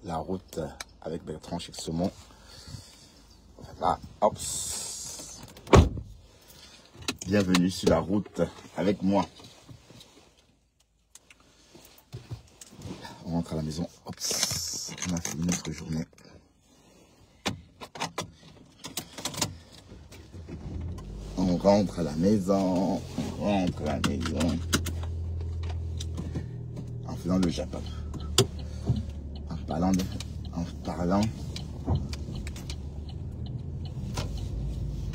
La route avec Bertrand chez Saumon. Voilà, hop. Bienvenue sur la route avec moi. On rentre à la maison. Hop. On a fini notre journée. On rentre à la maison. On rentre à la maison. En faisant le Japon. En parlant.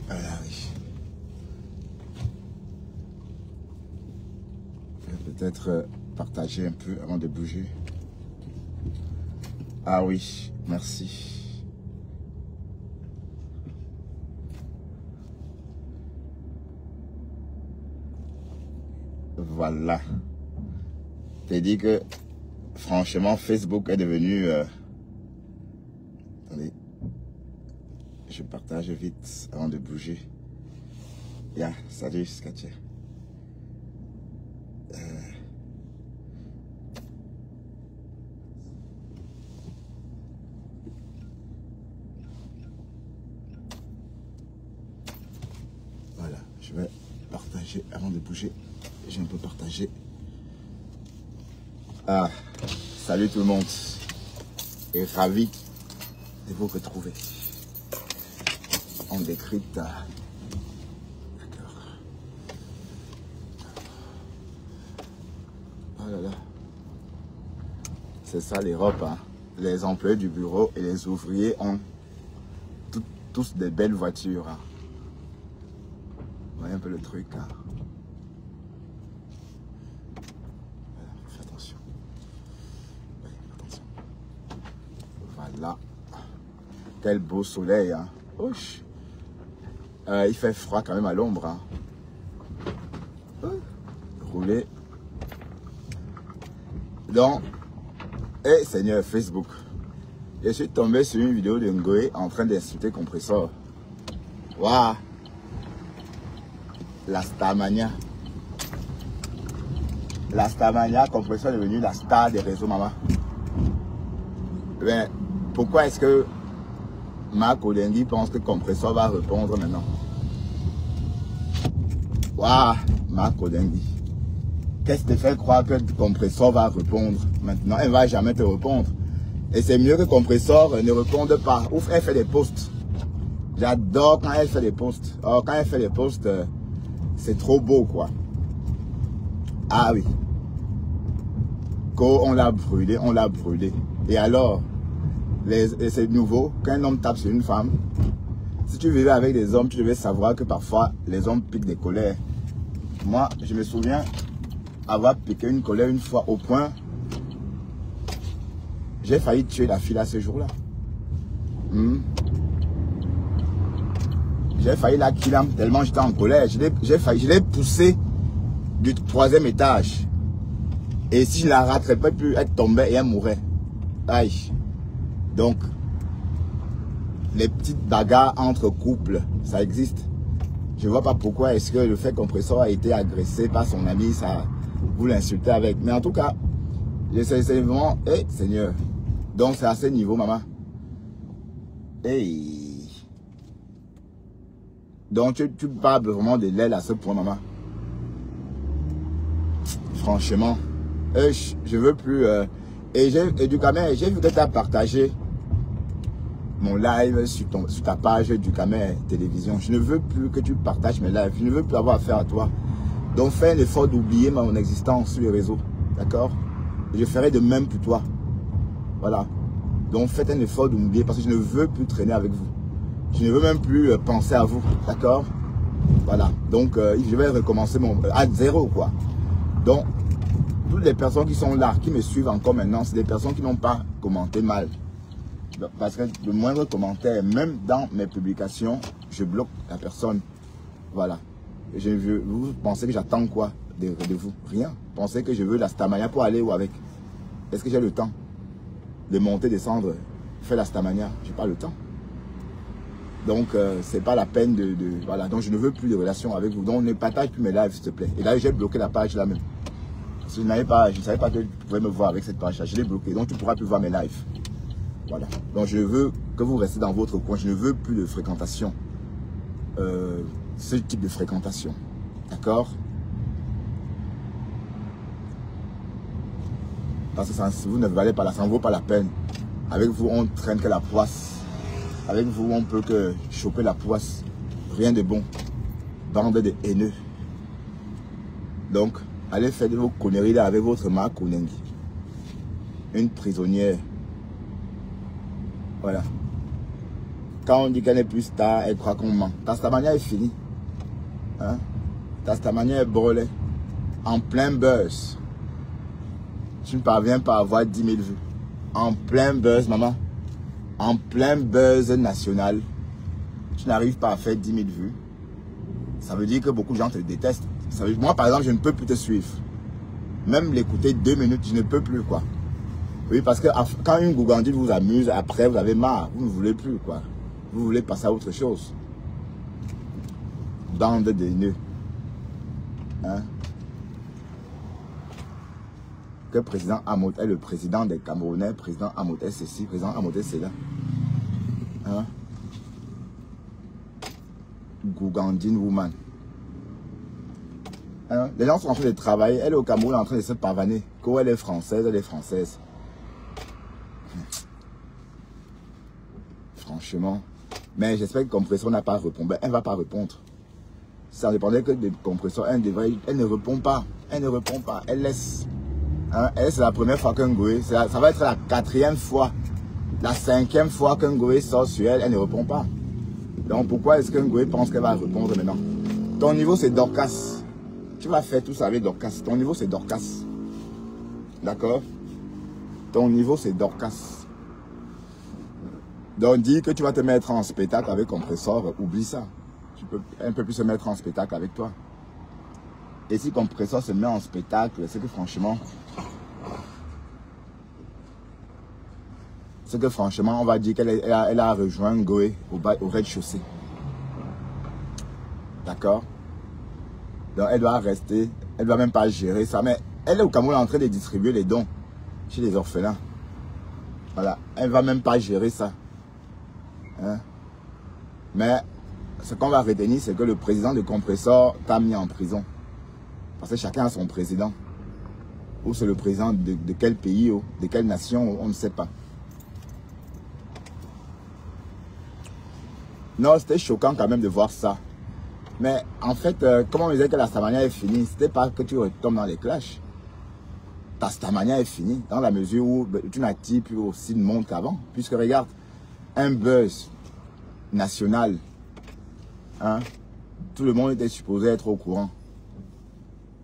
Voilà, oui. Je vais peut-être partager un peu avant de bouger. Ah oui, merci. Voilà. T'as dit que franchement, Facebook est devenu... Attendez. Je partage vite avant de bouger. Yeah, salut Skatia. Voilà, je vais partager avant de bouger. J'ai un peu partagé. Ah, salut tout le monde. Et ravi de vous retrouver. En décrite. D'accord. Oh là là. C'est ça l'Europe. Hein. Les employés du bureau et les ouvriers ont tous des belles voitures. Hein. Vous voyez un peu le truc. Hein. Là, quel beau soleil, hein. Il fait froid quand même à l'ombre, hein. Rouler. Donc, Seigneur Facebook, je suis tombé sur une vidéo de Ngoé en train d'insulter Compressor. Waouh, la Starmania. La Starmania, Compressor est devenu la star des réseaux, maman. Ben, pourquoi est-ce que Marc Olengi pense que Compressor va répondre maintenant? Waouh, Marc Olengi. Qu'est-ce qui te fait croire que Compressor va répondre maintenant? Elle ne va jamais te répondre. Et c'est mieux que Compressor ne réponde pas. Ouf, elle fait des posts. J'adore quand elle fait des posts. Or, quand elle fait des posts, c'est trop beau, quoi. Ah oui. Quand on l'a brûlé, on l'a brûlé. Et alors? C'est nouveau, quand un homme tape sur une femme, si tu vivais avec des hommes, tu devais savoir que parfois les hommes piquent des colères. Moi, je me souviens avoir piqué une colère une fois au point, j'ai failli tuer la fille à ce jour-là. J'ai failli la killer tellement j'étais en colère. Je l'ai poussée du 3e étage. Et si je la rattrapais plus, elle tombait et elle mourait. Aïe. Donc, les petites bagarres entre couples, ça existe. Je ne vois pas pourquoi est-ce que le fait que Compressor a été agressé par son ami, ça vous l'insultez avec. Mais en tout cas, c'est vraiment, Seigneur. Donc, c'est à ce niveau, maman. Donc, tu parles vraiment de l'aile à ce point, maman. Franchement, je veux plus... Et du Camer, j'ai vu que tu as partagé mon live sur ta page du Camer Télévision. Je ne veux plus que tu partages mes lives. Je ne veux plus avoir affaire à toi. Donc fais un effort d'oublier mon existence sur les réseaux. D'accord? Je ferai de même pour toi. Voilà. Donc faites un effort d'oublier parce que je ne veux plus traîner avec vous. Je ne veux même plus penser à vous. D'accord? Voilà. Donc je vais recommencer à zéro, quoi. Donc toutes les personnes qui sont là, qui me suivent encore maintenant, c'est des personnes qui n'ont pas commenté mal. Parce que le moindre commentaire, même dans mes publications, je bloque la personne. Voilà. Vous pensez que j'attends quoi de vous? Rien. Vous pensez que je veux la Starmania pour aller où avec? Est-ce que j'ai le temps de monter, descendre, faire la Starmania? Je n'ai pas le temps. Donc, c'est pas la peine voilà, donc je ne veux plus de relation avec vous. Donc, ne partage plus mes lives, s'il te plaît. Et là, j'ai bloqué la page là même. Parce que je ne savais pas que tu pouvais me voir avec cette page là. Je l'ai bloqué. Donc, tu ne pourras plus voir mes lives. Voilà. Donc, je veux que vous restez dans votre coin. Je ne veux plus de fréquentation. Ce type de fréquentation. D'accord? Parce que ça, vous ne valez pas, ça ne vaut pas la peine. Avec vous, on traîne que la poisse. Avec vous, on peut que choper la poisse. Rien de bon. Bande de haineux. Donc, allez faire de vos conneries là avec votre marque Konengi. Une prisonnière. Voilà. Quand on dit qu'elle n'est plus star, elle croit qu'on ment. Tastamania est fini. Hein? Tastamania est brûlé. En plein buzz. Tu ne parviens pas à avoir 10 000 vues. En plein buzz, maman. En plein buzz national. Tu n'arrives pas à faire 10 000 vues. Ça veut dire que beaucoup de gens te détestent. Ça veut dire, moi, par exemple, je ne peux plus te suivre. Même l'écouter 2 minutes, je ne peux plus, quoi. Oui, parce que quand une gougandine vous amuse, après, vous avez marre. Vous ne voulez plus, quoi. Vous voulez passer à autre chose. Bande de nœuds. Hein? Que président Amot est le président des Camerounais, président Amot est ceci, président Amot est cela. Hein? Gougandine woman. Hein? Les gens sont en train de travailler. Elle est au Cameroun en train de se pavaner. Quand elle est française, elle est française. Franchement. Mais j'espère que Compressor n'a pas répondu. Ben, elle ne va pas répondre. Ça dépendait que de Compressor. Elle ne répond pas. Elle ne répond pas. Elle laisse. Hein? Elle, c'est la première fois qu'un Goé. Ça va être la 4e fois. La 5e fois qu'un Goé sort sur elle. Elle ne répond pas. Donc pourquoi est-ce qu'un Goé pense qu'elle va répondre maintenant? Ton niveau, c'est Dorcas. Tu vas faire tout ça avec Dorcas. Ton niveau, c'est Dorcas. D'accord? Ton niveau, c'est Dorcas. Donc, dis que tu vas te mettre en spectacle avec Compressor, oublie ça. Elle ne peut plus se mettre en spectacle avec toi. Et si Compressor se met en spectacle, c'est que franchement, on va dire qu'elle a rejoint Goé au rez-de-chaussée. D'accord? Donc, elle doit rester, elle ne doit même pas gérer ça. Mais elle est au Cameroun en train de distribuer les dons chez les orphelins. Voilà, elle ne va même pas gérer ça. Hein? Mais ce qu'on va retenir, c'est que le président de Compressor t'a mis en prison. Parce que chacun a son président. Ou c'est le président de quel pays, ou de quelle nation, on ne sait pas. Non, c'était choquant quand même de voir ça. Mais en fait, comment on disait que la Tastamania est finie, c'était pas que tu retombes dans les clashs. Ta Tastamania est finie, dans la mesure où tu n'attires plus aussi de monde qu'avant. Puisque regarde, un buzz national, hein, tout le monde était supposé être au courant.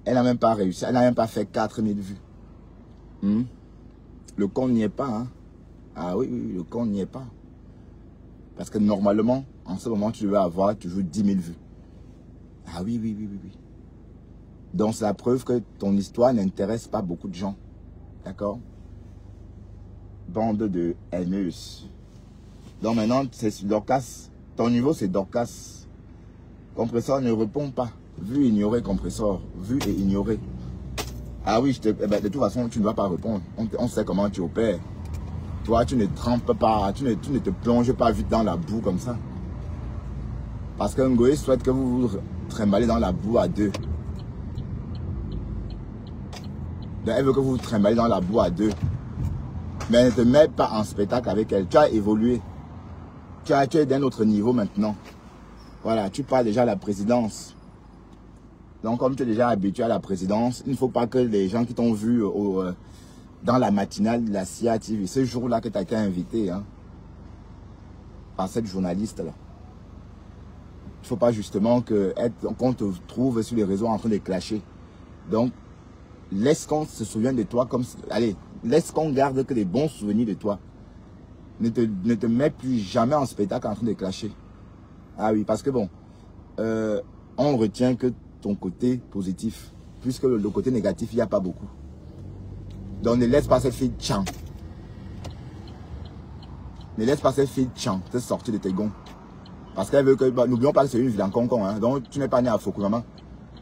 Elle n'a même pas réussi, elle n'a même pas fait 4000 vues. Le compte n'y est pas. Hein. Ah oui, le compte n'y est pas. Parce que normalement, en ce moment, tu devais avoir toujours 10 000 vues. Ah oui. Donc, c'est la preuve que ton histoire n'intéresse pas beaucoup de gens. D'accord? Bande de haineuses. Donc maintenant, c'est Dorcas. Ton niveau, c'est Dorcas. Compressor ne répond pas. Vu, ignoré, Compressor. Vu et ignoré. Ah oui, de toute façon, tu ne vas pas répondre. On sait comment tu opères. Toi, tu ne trempes pas, tu ne te plonges pas vite dans la boue comme ça. Parce qu'un Goé souhaite que vous vous trimballez dans la boue à deux. Donc, elle veut que vous vous trimballez dans la boue à deux. Mais ne te mets pas en spectacle avec elle. Tu as évolué. Tu es d'un autre niveau maintenant. Voilà, tu parles déjà à la présidence. Donc, comme tu es déjà habitué à la présidence, il ne faut pas que les gens qui t'ont vu dans la matinale de la CIA TV, ce jour-là que tu as été invité, hein, par cette journaliste-là. Il ne faut pas justement qu'on te trouve sur les réseaux en train de clasher. Donc, laisse qu'on se souvienne de toi comme... Allez, laisse qu'on garde que les bons souvenirs de toi. Ne te mets plus jamais en spectacle en train de clasher. Ah oui, parce que bon, on retient que ton côté positif. Puisque le côté négatif, il n'y a pas beaucoup. Donc ne laisse pas cette fille tchan. Ne laisse pas cette fille tchan te sortir de tes gonds. Parce qu'elle veut que... Bah, n'oublions pas que c'est une ville en Concon. Hein, donc, tu n'es pas né à Fukuyama.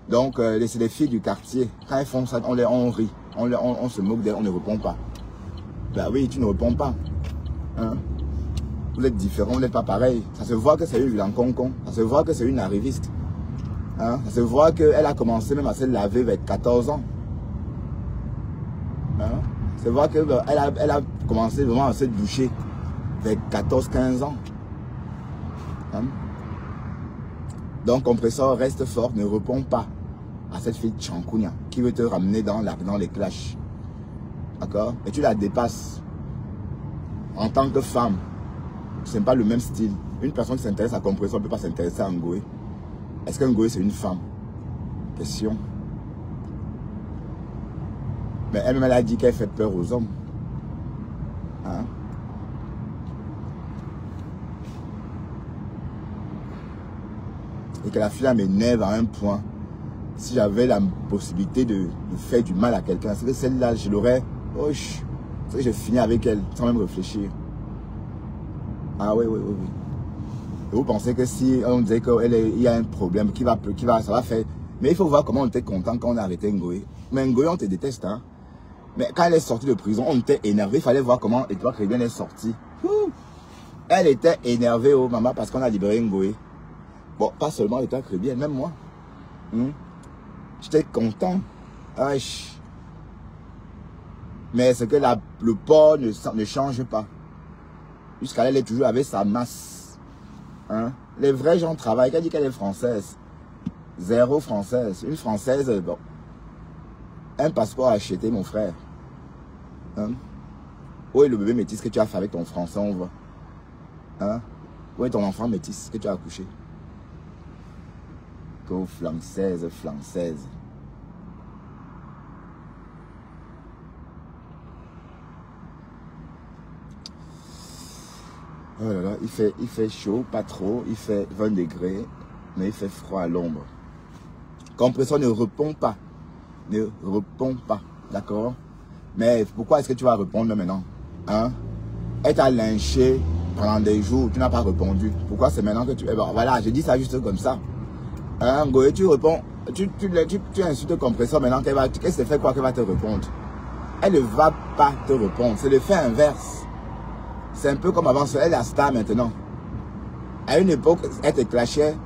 Donc, c'est les filles du quartier. Quand elles font ça, on rit. On se moque d'elles, on ne répond pas. Ben oui, tu ne réponds pas. Hein? Vous êtes différents, vous n'êtes pas pareil. Ça se voit que c'est une ville en Concon. Ça se voit que c'est une arriviste. Hein? Ça se voit qu'elle a commencé même à se laver avec 14 ans. Hein? Ça se voit qu'elle a commencé vraiment à se doucher avec 14-15 ans. Hein? Donc, compresseur, reste fort, ne réponds pas à cette fille de Chankounia qui veut te ramener dans les clashs. D'accord? Et tu la dépasses. En tant que femme, ce n'est pas le même style. Une personne qui s'intéresse à compresseur ne peut pas s'intéresser à Ngoé. Est-ce que Ngoé c'est une femme? Question. Mais elle-même, elle a dit qu'elle fait peur aux hommes. Hein? Et que la fille m'énerve à un point. Si j'avais la possibilité de faire du mal à quelqu'un, c'est que celle-là, je l'aurais... Oh, c'est que j'ai fini avec elle sans même réfléchir. Ah oui. Et vous pensez que si on disait qu'il y a un problème, ça va faire... Mais il faut voir comment on était content quand on a arrêté Ngoé. Mais Ngoé, on te déteste. Hein? Mais quand elle est sortie de prison, on était énervé. Il fallait voir comment Edouard Crébien est sorti. Elle était énervée, oh maman, parce qu'on a libéré Ngoé. Bon, pas seulement Edouard Crébien, même moi. J'étais content. Mais c'est que le port ne change pas. Jusqu'à là, elle est toujours avec sa masse. Hein? Les vrais gens travaillent. Elle dit qu'elle est française. Zéro française. Une française, bon. Un passeport acheté, mon frère. Hein? Où est le bébé métis que tu as fait avec ton français, on voit? Hein? Où est ton enfant métis que tu as accouché? Go française. Oh là là, il fait chaud, pas trop, il fait 20 degrés, mais il fait froid à l'ombre. Compresseur ne répond pas. Ne répond pas, d'accord? Mais pourquoi est-ce que tu vas répondre maintenant? Hein? Elle t'a lynché pendant des jours, tu n'as pas répondu. Pourquoi c'est maintenant que tu... Eh ben, voilà, je dis ça juste comme ça. Hein, Ngoé, tu réponds, tu insultes le compresseur maintenant, qu'est-ce que c'est fait quoi qu'elle va te répondre? Elle ne va pas te répondre, c'est le fait inverse. C'est un peu comme avant, elle est la star maintenant. À une époque, elle te clashait.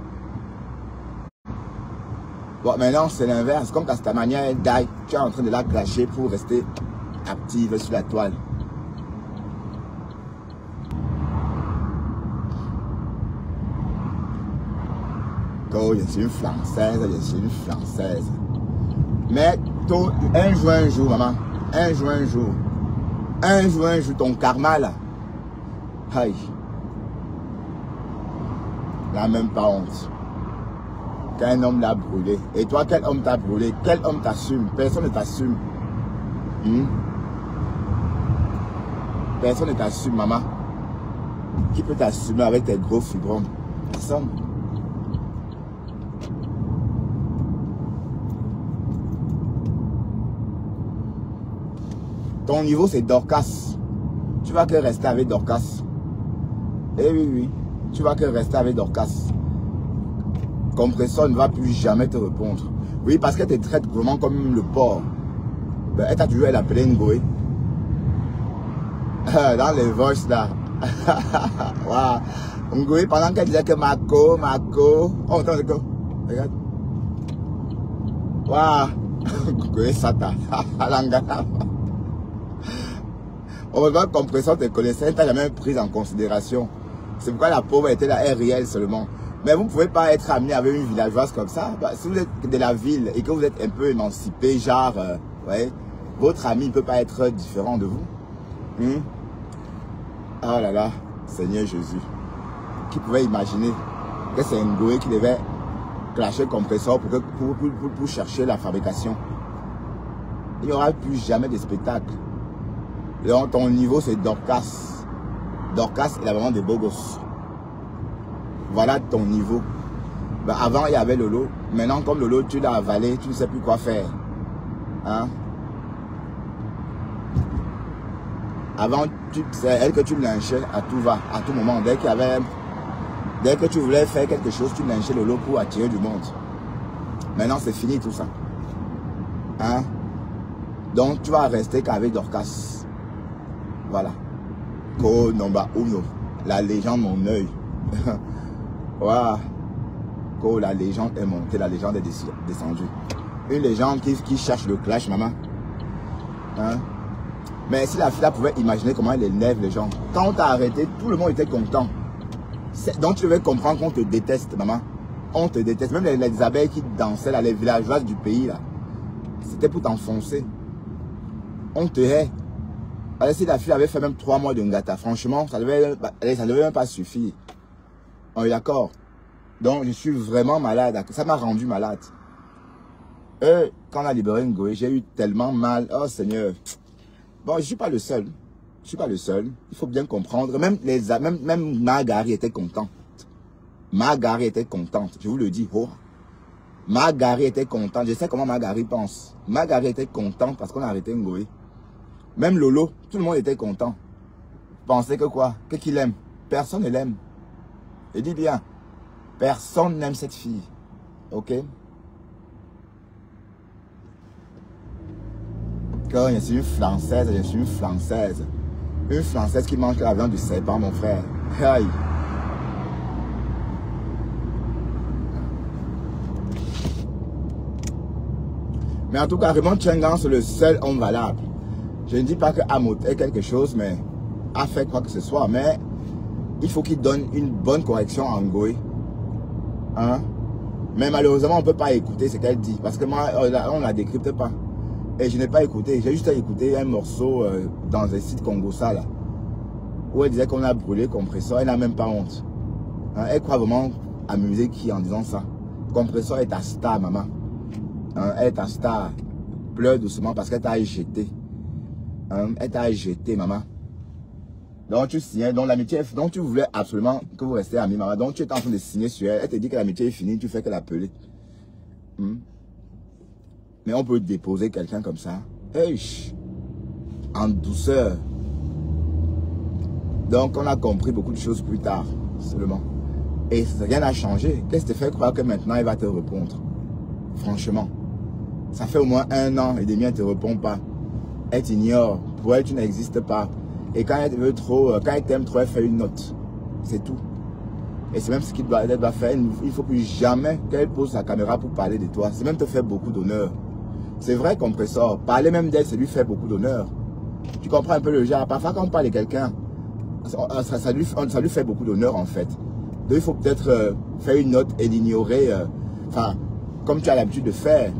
Bon, maintenant, c'est l'inverse. Comme quand ta manière, elle die, tu es en train de la clasher pour rester active sur la toile. Oh, je suis une Française, Mais un jour, maman. Un jour, ton karma là. Aïe. Là, même pas honte. Qu'un homme l'a brûlé. Et toi, quel homme t'a brûlé? Quel homme t'assume? Personne ne t'assume. Personne ne t'assume, maman. Qui peut t'assumer avec tes gros fibromes? Personne. Ton niveau, c'est Dorcas. Tu vas que rester avec Dorcas. Eh oui. Tu vas que rester avec Dorcas. Compresseur ne va plus jamais te répondre. Oui, parce qu'elle te traite vraiment comme le porc. Ben, elle t'a toujours appelé Ngoé. Dans les voices là. Wow. Ngoé, pendant qu'elle disait que Mako. Oh, attends, d'accord. Regarde. Waouh. Ngoé, Satan. On va voir compresseur te connaissait, elle t'a jamais prise en considération. C'est pourquoi la pauvre était là, elle réelle seulement. Mais vous ne pouvez pas être amené avec une villageoise comme ça. Bah, si vous êtes de la ville et que vous êtes un peu émancipé, genre, ouais, votre ami ne peut pas être différent de vous. Oh là là, Seigneur Jésus. Qui pouvait imaginer que c'est Ngoé qui devait clasher le compresseur pour chercher la fabrication. Il n'y aura plus jamais de spectacle. Donc, ton niveau, c'est Dorcas. Dorcas, il a vraiment des beaux gosses. Voilà ton niveau. Ben, avant, il y avait Lolo. Maintenant, comme Lolo, tu l'as avalé, tu ne sais plus quoi faire. Hein? Avant, c'est elle que tu lynchais à tout va, à tout moment. Dès qu'il y avait Dès que tu voulais faire quelque chose, tu lynchais Lolo pour attirer du monde. Maintenant, c'est fini tout ça. Hein? Donc, tu vas rester qu'avec Dorcas. Voilà. Ko Nomba Uno. La légende, mon œil. Waouh. Ko, la légende est montée, la légende est descendue. Une légende qui cherche le clash, maman. Hein? Mais si la fille là pouvait imaginer comment elle énerve les gens. Quand on t'a arrêté, tout le monde était content. Donc tu devais comprendre qu'on te déteste, maman. On te déteste. Même les abeilles qui dansaient là, les villageoises du pays là. C'était pour t'enfoncer. On te hait. Alors, si la fille avait fait même 3 mois de ngata, franchement, ça devait même pas suffire. On est d'accord. Donc je suis vraiment malade. Ça m'a rendu malade. Quand on a libéré Ngoé, j'ai eu tellement mal. Oh Seigneur. Bon, je ne suis pas le seul. Je ne suis pas le seul. Il faut bien comprendre. Même Margari était contente. Margari était contente. Je vous le dis. Oh. Margari était contente. Je sais comment Margari pense. Margari était contente parce qu'on a arrêté Ngoé. Même Lolo, tout le monde était content. Pensez que quoi? Que qu'il aime? Personne ne l'aime. Je dis bien. Personne n'aime cette fille. Ok? Quand je suis une Française, je suis une Française. Une Française qui mange la viande du serpent, mon frère. Aïe. Mais en tout cas, Raymond Tchengan, c'est le seul homme valable. Je ne dis pas que Amot est quelque chose, mais a fait quoi que ce soit. Mais il faut qu'il donne une bonne correction à Ngoé. Hein? Mais malheureusement, on ne peut pas écouter ce qu'elle dit. Parce que moi, on ne la décrypte pas. Et je n'ai pas écouté. J'ai juste écouté un morceau dans un site Congosa là. Où elle disait qu'on a brûlé Compressor. Elle n'a même pas honte. Hein? Elle croit vraiment amuser qui en disant ça. Compressor est ta star, maman. Hein? Elle est ta star. Pleure doucement parce qu'elle t'a jeté. Hein? Elle t'a jeté, maman. Donc tu signais, donc l'amitié, donc tu voulais absolument que vous restiez amis, maman. Donc tu étais en train de signer sur elle. Elle te dit que l'amitié est finie, tu fais que l'appeler. Mais on peut déposer quelqu'un comme ça. Hey, en douceur. Donc on a compris beaucoup de choses plus tard, seulement. Et rien n'a changé. Qu'est-ce qui te fait croire que maintenant il va te répondre? Franchement. Ça fait au moins 1 an et demi, elle ne te répond pas. Elle t'ignore. Pour elle, tu n'existes pas. Et quand elle veut trop, quand elle t'aime trop, elle fait une note. C'est tout. Et c'est même ce qu'elle doit faire. Il ne faut plus jamais qu'elle pose sa caméra pour parler de toi. C'est même te faire beaucoup d'honneur. C'est vrai, Compressor. Parler même d'elle, c'est lui faire beaucoup d'honneur. Tu comprends un peu le genre. Parfois, quand on parle de quelqu'un, ça lui fait beaucoup d'honneur, en fait. Donc, il faut peut-être faire une note et l'ignorer. Enfin, comme tu as l'habitude de faire.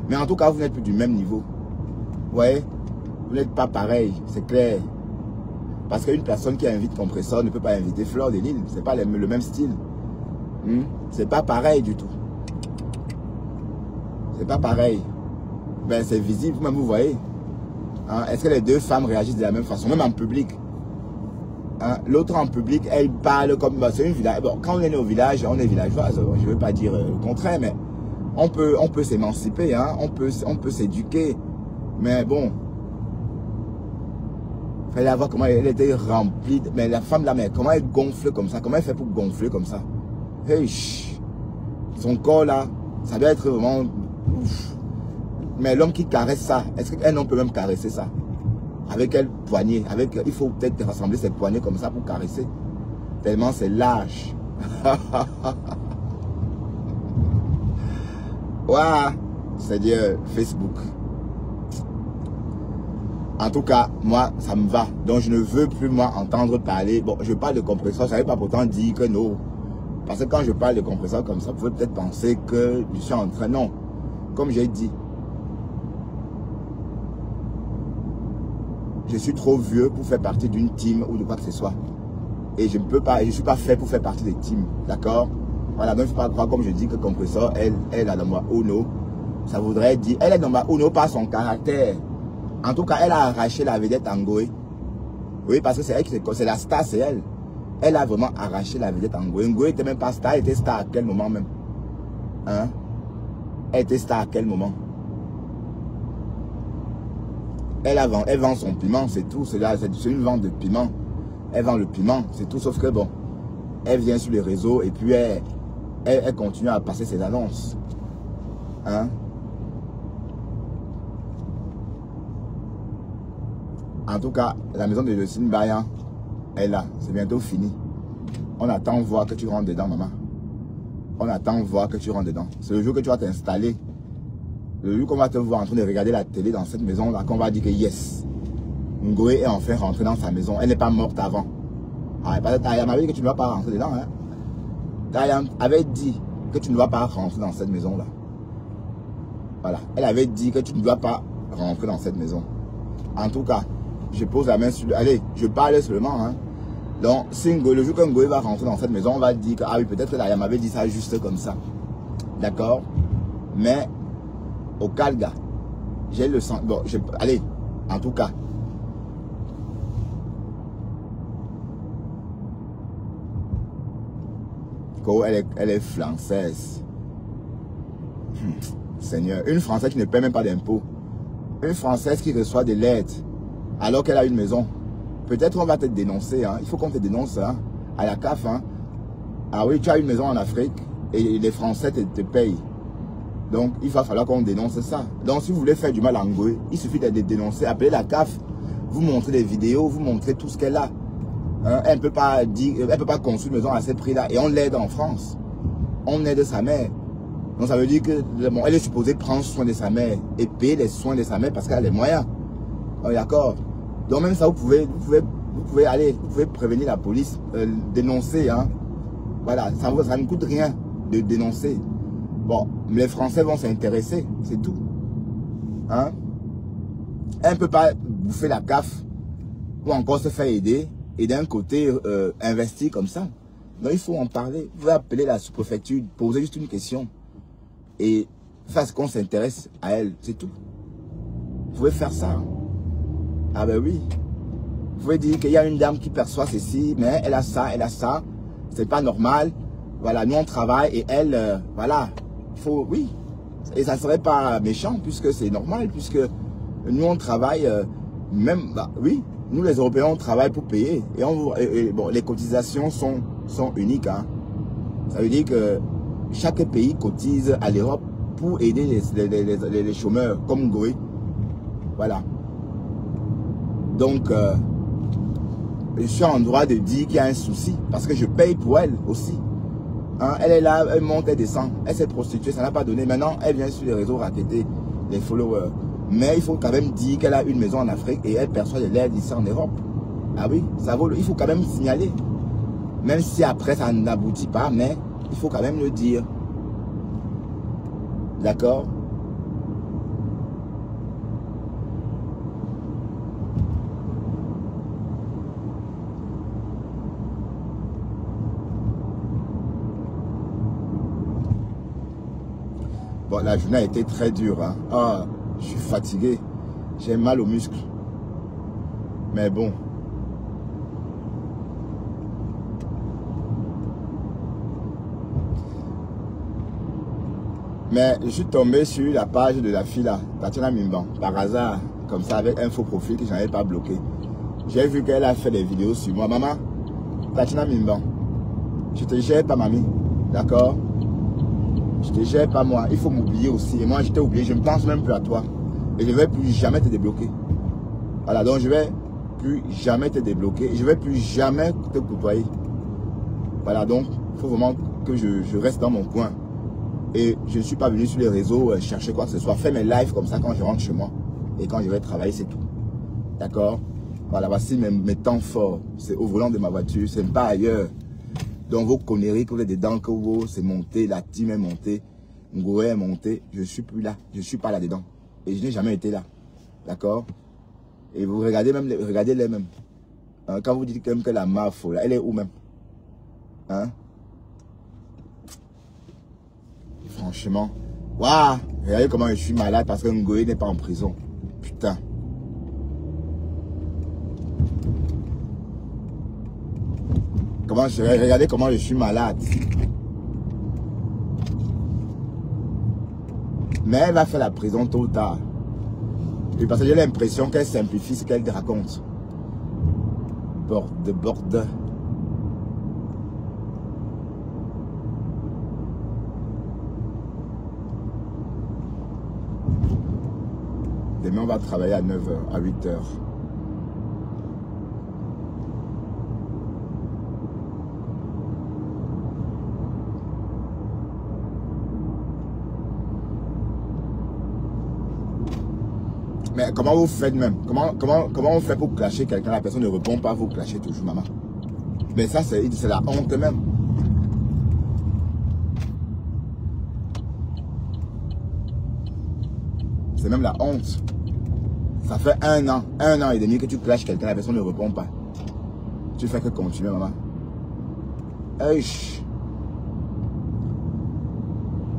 Mais en tout cas, vous n'êtes plus du même niveau. Vous voyez? Vous n'êtes pas pareil, c'est clair. Parce qu'une personne qui invite Compressor ne peut pas inviter Fleur de Lille. C'est pas le même style. C'est pas pareil du tout. C'est pas pareil. Ben, c'est visible, même vous voyez. Hein? Est-ce que les 2 femmes réagissent de la même façon, même en public? Hein? L'autre en public, elle parle comme... Bah, c'est une village. Bon, quand on est né au village, on est villageoise. Je ne veux pas dire le contraire, mais on peut s'émanciper, hein? On peut s'éduquer. Mais bon, il fallait voir comment elle était remplie. Mais la femme là, mais comment elle gonfle comme ça? Comment elle fait pour gonfler comme ça? Hey, son corps là, ça doit être vraiment... Ouf. Mais l'homme qui caresse ça, est-ce qu'un homme peut même caresser ça? Avec quelle poignée? Il faut peut-être rassembler ses poignets comme ça pour caresser. Tellement c'est lâche. Waouh, c'est-à-dire Facebook. En tout cas, moi, ça me va. Donc, je ne veux plus, moi, entendre parler. Bon, je parle de Compressor, ça ne veut pas pourtant dire que non. Parce que quand je parle de Compressor comme ça, vous pouvez peut-être penser que je suis en train... Non, comme j'ai dit, je suis trop vieux pour faire partie d'une team ou de quoi que ce soit. Et je ne peux pas, je ne suis pas fait pour faire partie des teams. D'accord? Voilà, donc il ne faut pas croire, comme je dis, que Compressor, elle a number uno. Ça voudrait dire, elle est number uno par son caractère. En tout cas, elle a arraché la vedette à Ngoé. Oui, parce que c'est elle qui c'est la star, c'est elle. Elle a vraiment arraché la vedette à Ngoé. Ngoé n'était même pas star, elle était star à quel moment même? Hein? Elle était star à quel moment? Elle vend son piment, c'est tout. C'est une vente de piment. Elle vend le piment, c'est tout. Sauf que bon, elle vient sur les réseaux et puis elle continue à passer ses annonces. Hein? En tout cas, la maison de Yacine Bayan est là. C'est bientôt fini. On attend voir que tu rentres dedans, maman. On attend voir que tu rentres dedans. C'est le jour que tu vas t'installer. Le jour qu'on va te voir en train de regarder la télé dans cette maison-là, qu'on va dire que yes, Ngoé est enfin rentrée dans sa maison. Elle n'est pas morte avant. Ah, Tayam avait dit que tu ne vas pas rentrer dedans. Hein? Tayam avait dit que tu ne vas pas rentrer dans cette maison-là. Voilà. Elle avait dit que tu ne dois pas rentrer dans cette maison. En tout cas, je pose la main sur le... Allez, je parle seulement. Hein. Donc, si le jour que Ngoé va rentrer dans cette maison, on va dire que, ah oui, peut-être que Tayam avait dit ça juste comme ça. D'accord? Mais, au Calga, j'ai le sang... Bon, allez, en tout cas. Elle est française. Seigneur, une Française qui ne paie même pas d'impôts. Une Française qui reçoit des lettres alors qu'elle a une maison. Peut-être on va te dénoncer. Hein. Il faut qu'on te dénonce hein, à la CAF. Hein. Ah oui, tu as une maison en Afrique et les Français te payent. Donc, il va falloir qu'on dénonce ça. Donc, si vous voulez faire du mal à Ngoé, il suffit de dénoncer. Appelez la CAF, vous montrez des vidéos, vous montrez tout ce qu'elle a. Hein, elle ne peut pas construire une maison à ce prix-là. Et on l'aide en France. On aide sa mère. Donc ça veut dire que bon, elle est supposée prendre soin de sa mère et payer les soins de sa mère parce qu'elle a les moyens. Oh, d'accord. Donc même ça, vous pouvez aller, vous pouvez prévenir la police, dénoncer. Hein. Voilà, ça ne coûte rien de dénoncer. Bon, les Français vont s'intéresser, c'est tout. Hein? Elle ne peut pas bouffer la CAF ou encore se faire aider et d'un côté investir comme ça. Donc il faut en parler. Vous pouvez appeler la sous-préfecture, poser juste une question. Et faire ce qu'on s'intéresse à elle, c'est tout. Vous pouvez faire ça. Ah ben oui. Vous pouvez dire qu'il y a une dame qui perçoit ceci, mais elle a ça. C'est pas normal. Voilà, nous on travaille et elle, voilà. Faut, oui. Et ça serait pas méchant puisque c'est normal, puisque nous on travaille, même, bah, oui, nous les Européens on travaille pour payer. Et bon, les cotisations sont uniques. Hein. Ça veut dire que chaque pays cotise à l'Europe pour aider les chômeurs comme Ngoé. Voilà. Donc, je suis en droit de dire qu'il y a un souci parce que je paye pour elle aussi. Hein, elle est là, elle monte, elle descend. Elle s'est prostituée, ça n'a pas donné. Maintenant, elle vient sur les réseaux raqueter les followers. Mais il faut quand même dire qu'elle a une maison en Afrique et elle perçoit de l'aide ici en Europe. Ah oui, ça vaut, il faut quand même signaler. Même si après ça n'aboutit pas, mais il faut quand même le dire. D'accord? Bon, la journée a été très dure. Hein. Ah, je suis fatigué. J'ai mal aux muscles. Mais bon. Mais je suis tombé sur la page de la fille là, Tatiana Mimban, par hasard, comme ça, avec un faux profil que je n'avais pas bloqué. J'ai vu qu'elle a fait des vidéos sur moi. Maman, Tatiana Mimban, je te gère pas, mamie. D'accord? Je te gère pas, moi. Il faut m'oublier aussi. Et moi, je t'ai oublié. Je ne pense même plus à toi. Et je ne vais plus jamais te débloquer. Voilà, donc je ne vais plus jamais te débloquer. Et je ne vais plus jamais te côtoyer. Voilà, donc, il faut vraiment que je reste dans mon coin. Et je ne suis pas venu sur les réseaux chercher quoi que ce soit. Fais mes lives comme ça quand je rentre chez moi. Et quand je vais travailler, c'est tout. D'accord? Voilà, voici mes temps forts. C'est au volant de ma voiture. C'est pas ailleurs. Donc vos conneries que vous êtes dedans, que vous, c'est monté, la team est montée, Ngoé est monté. Je ne suis plus là. Je ne suis pas là-dedans. Et je n'ai jamais été là. D'accord? Et vous regardez même, regardez-les même. Hein, quand vous dites quand même que la MAF, là, elle est où même? Hein? Franchement. Waouh! Regardez comment je suis malade parce que Ngoé n'est pas en prison. Putain. Regardez comment je suis malade. Mais elle va faire la prison tôt ou tard. Et parce que j'ai l'impression qu'elle simplifie ce qu'elle raconte. Borde. Demain, on va travailler à 9 h, à 8 h. Mais comment vous faites même? Comment on fait pour clasher quelqu'un? La personne ne répond pas, vous clashez toujours, maman. Mais ça, c'est la honte même. C'est même la honte. Ça fait un an et demi que tu clashes quelqu'un, la personne ne répond pas. Tu fais que continuer, maman. Eish.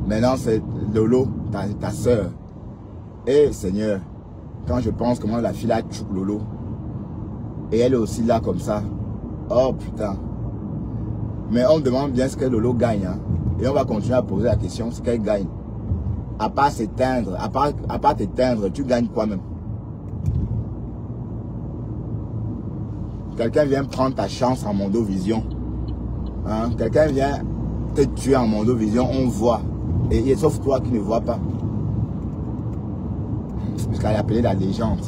Maintenant, c'est Lolo, ta soeur. Eh, Seigneur, quand je pense comment la fille a tchouk Lolo, et elle est aussi là comme ça. Oh, putain. Mais on me demande bien ce que Lolo gagne. Hein. Et on va continuer à poser la question, ce qu'elle gagne. À part s'éteindre, à part t'éteindre, tu gagnes quoi même? Quelqu'un vient prendre ta chance en Mondovision. Hein? Quelqu'un vient te tuer en Mondovision, on voit. Et sauf toi qui ne vois pas. Parce qu'elle a appelé la légende.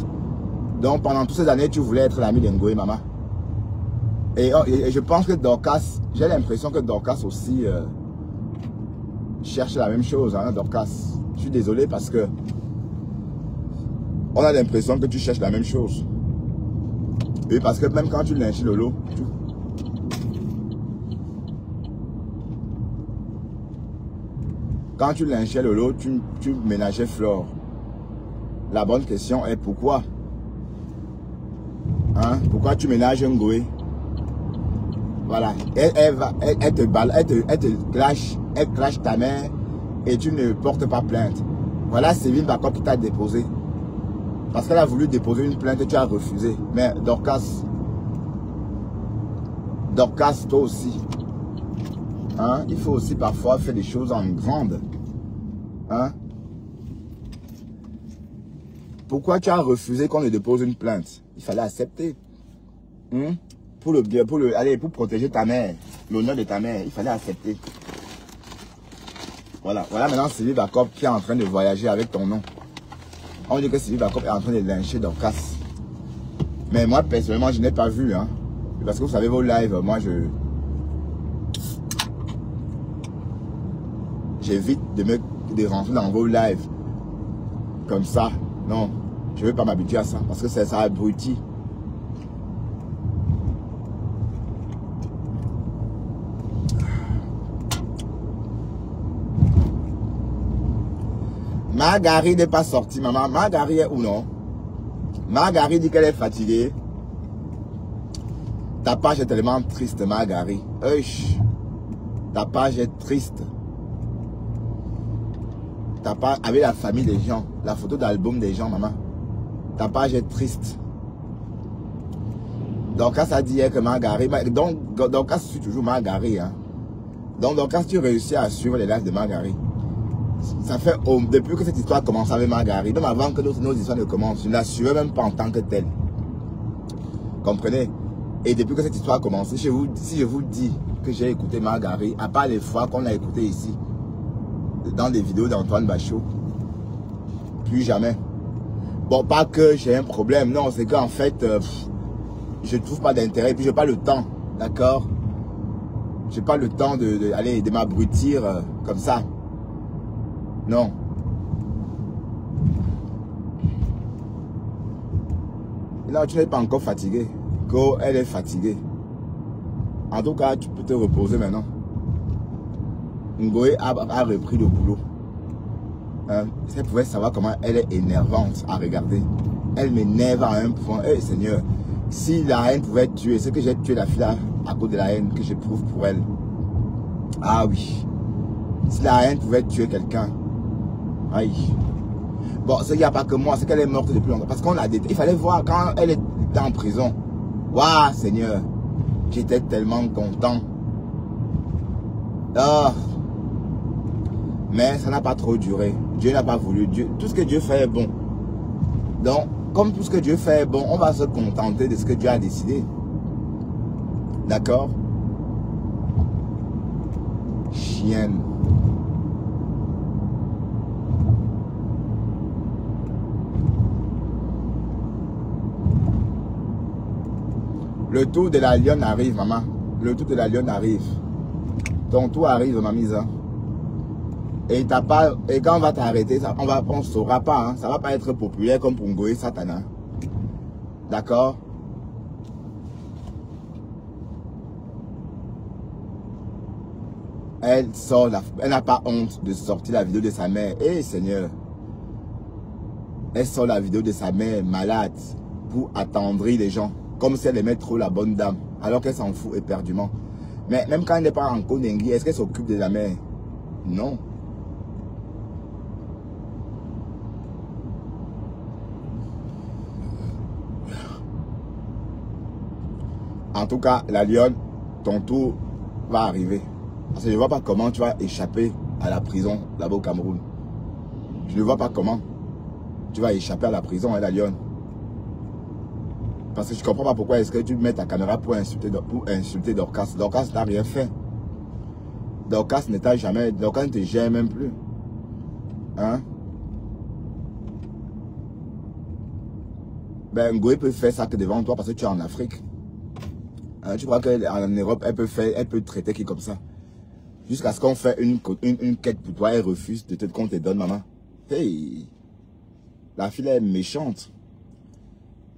Donc pendant toutes ces années, tu voulais être l'ami d'Ngoé, maman. Et je pense que Dorcas, j'ai l'impression que Dorcas aussi cherche la même chose, hein, Dorcas. Je suis désolé parce que on a l'impression que tu cherches la même chose. Et parce que même quand tu lynches Lolo, quand tu lynchais Lolo, tu ménageais Flore. La bonne question est pourquoi? Hein? Pourquoi tu ménages Ngoé? Voilà. Elle clash ta mère et tu ne portes pas plainte. Voilà Séville Bacop qui t'a déposé. Parce qu'elle a voulu déposer une plainte et tu as refusé. Mais Dorcas, toi aussi. Hein? Il faut aussi parfois faire des choses en grande. Hein? Pourquoi tu as refusé qu'on ne dépose une plainte? Il fallait accepter. Pour le bien, pour protéger ta mère, l'honneur de ta mère, il fallait accepter. Voilà maintenant Sylvie Bacop qui est en train de voyager avec ton nom. On dit que Sylvie Bacop est en train de lyncher Dorcas. Mais moi personnellement je n'ai pas vu. Hein. Parce que vous savez vos lives, moi j'évite de rentrer dans vos lives. Comme ça. Non, je ne veux pas m'habituer à ça. Parce que ça abrutit. Margari n'est pas sortie, maman. Margari est où non? Margari dit qu'elle est fatiguée. Ta page est tellement triste, Margari. Ta page est triste. Ta page avec la famille des gens. La photo d'album des gens, maman. Ta page est triste. Donc, ça dit que Margari. Donc, ça suit toujours Margari. Hein. Donc, si tu réussis à suivre les lives de Margari. Ça fait depuis que cette histoire commence avec Margari, même avant que nos histoires ne commencent, je ne la suivais même pas en tant que telle. Comprenez? Et depuis que cette histoire a commencé, si je vous dis que j'ai écouté Margari, à part les fois qu'on l'a écouté ici, dans des vidéos d'Antoine Bachot, plus jamais. Bon, pas que j'ai un problème, non, c'est qu'en fait, je ne trouve pas d'intérêt, et puis je n'ai pas le temps, d'accord? Je n'ai pas le temps de m'abrutir comme ça. Non. Là, tu n'es pas encore fatigué. Elle est fatiguée. En tout cas, tu peux te reposer maintenant. Ngoé a repris le boulot. Si elle pouvait savoir comment elle est énervante à regarder. Elle m'énerve à un point. Eh Seigneur, si la haine pouvait tuer, c'est que j'ai tué la fille là à cause de la haine que j'éprouve pour elle. Ah oui. Si la haine pouvait tuer quelqu'un. Aïe. Bon, il n'y a pas que moi, c'est qu'elle est morte depuis longtemps. Parce qu'on l'a détruit. Il fallait voir quand elle était en prison. Waouh, Seigneur. J'étais tellement content. Oh. Mais ça n'a pas trop duré. Dieu n'a pas voulu. Tout ce que Dieu fait est bon. Donc, comme tout ce que Dieu fait est bon, on va se contenter de ce que Dieu a décidé. D'accord? Chienne. Le tour de la lionne arrive, maman. Le tour de la lionne arrive. Ton tour arrive, ma mise. Hein. Et quand on va t'arrêter, on ne saura pas. Hein. Ça ne va pas être populaire comme pour Ngoé Satana. D'accord? Elle sort, elle n'a pas honte de sortir la vidéo de sa mère. Eh Seigneur. Elle sort la vidéo de sa mère malade pour attendrir les gens. Comme si elle aimait trop la bonne dame. Alors qu'elle s'en fout éperdument. Mais même quand elle n'est pas en Kondengi, est-ce qu'elle s'occupe de la mère? Non. En tout cas, la lionne, ton tour va arriver. Parce que je ne vois pas comment tu vas échapper à la prison là-bas au Cameroun. Je ne vois pas comment tu vas échapper à la prison, hein, la lionne. Parce que je ne comprends pas pourquoi est-ce que tu mets ta caméra pour insulter Dorcas. Dorcas n'a rien fait. Dorcas ne t'a jamais... Dorcas ne te gère même plus. Hein? Ben, Ngoé peut faire ça que devant toi parce que tu es en Afrique. Hein, tu crois qu'en Europe, elle peut traiter qui comme ça? Jusqu'à ce qu'on fait une quête pour toi, elle refuse de te qu'on te donne, maman. Hey! La fille est méchante.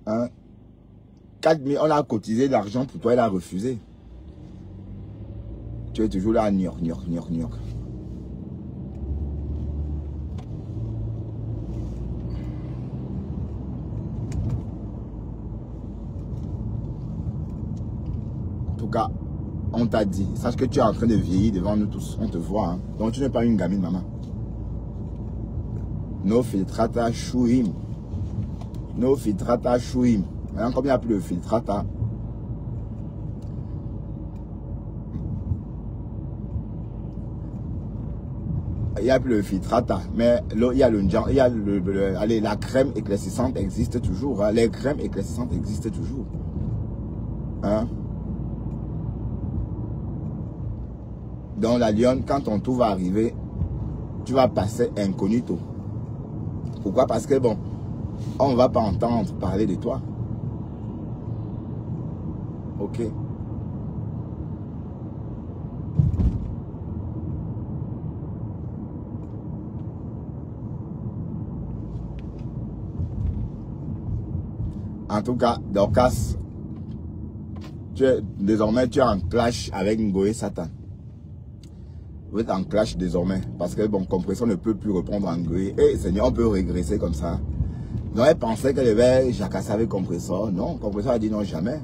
Hein? 4 000, on a cotisé l'argent pour toi, elle a refusé. Tu es toujours là à New York. En tout cas, on t'a dit, sache que tu es en train de vieillir devant nous tous, on te voit. Hein? Donc tu n'es pas une gamine, maman. No filtrata chouim. No filtrata chouim. Maintenant, comme il n'y a plus de filtrata, il n'y a plus de filtrata, mais là, il y a allez, la crème éclaircissante existe toujours. Hein? Les crèmes éclaircissantes existent toujours. Hein? Donc la lionne, quand ton tour va arriver, tu vas passer incognito. Pourquoi? Parce que bon, on ne va pas entendre parler de toi. Ok. En tout cas, Dorcas, désormais tu es en clash avec Ngoé Satan. Vous êtes en clash désormais. Parce que bon, Compression ne peut plus répondre à Ngoé. Et Seigneur, on peut régresser comme ça. Non, elle pensait qu'elle devait jacasser avec Compressor. Non, Compressor a dit non, jamais.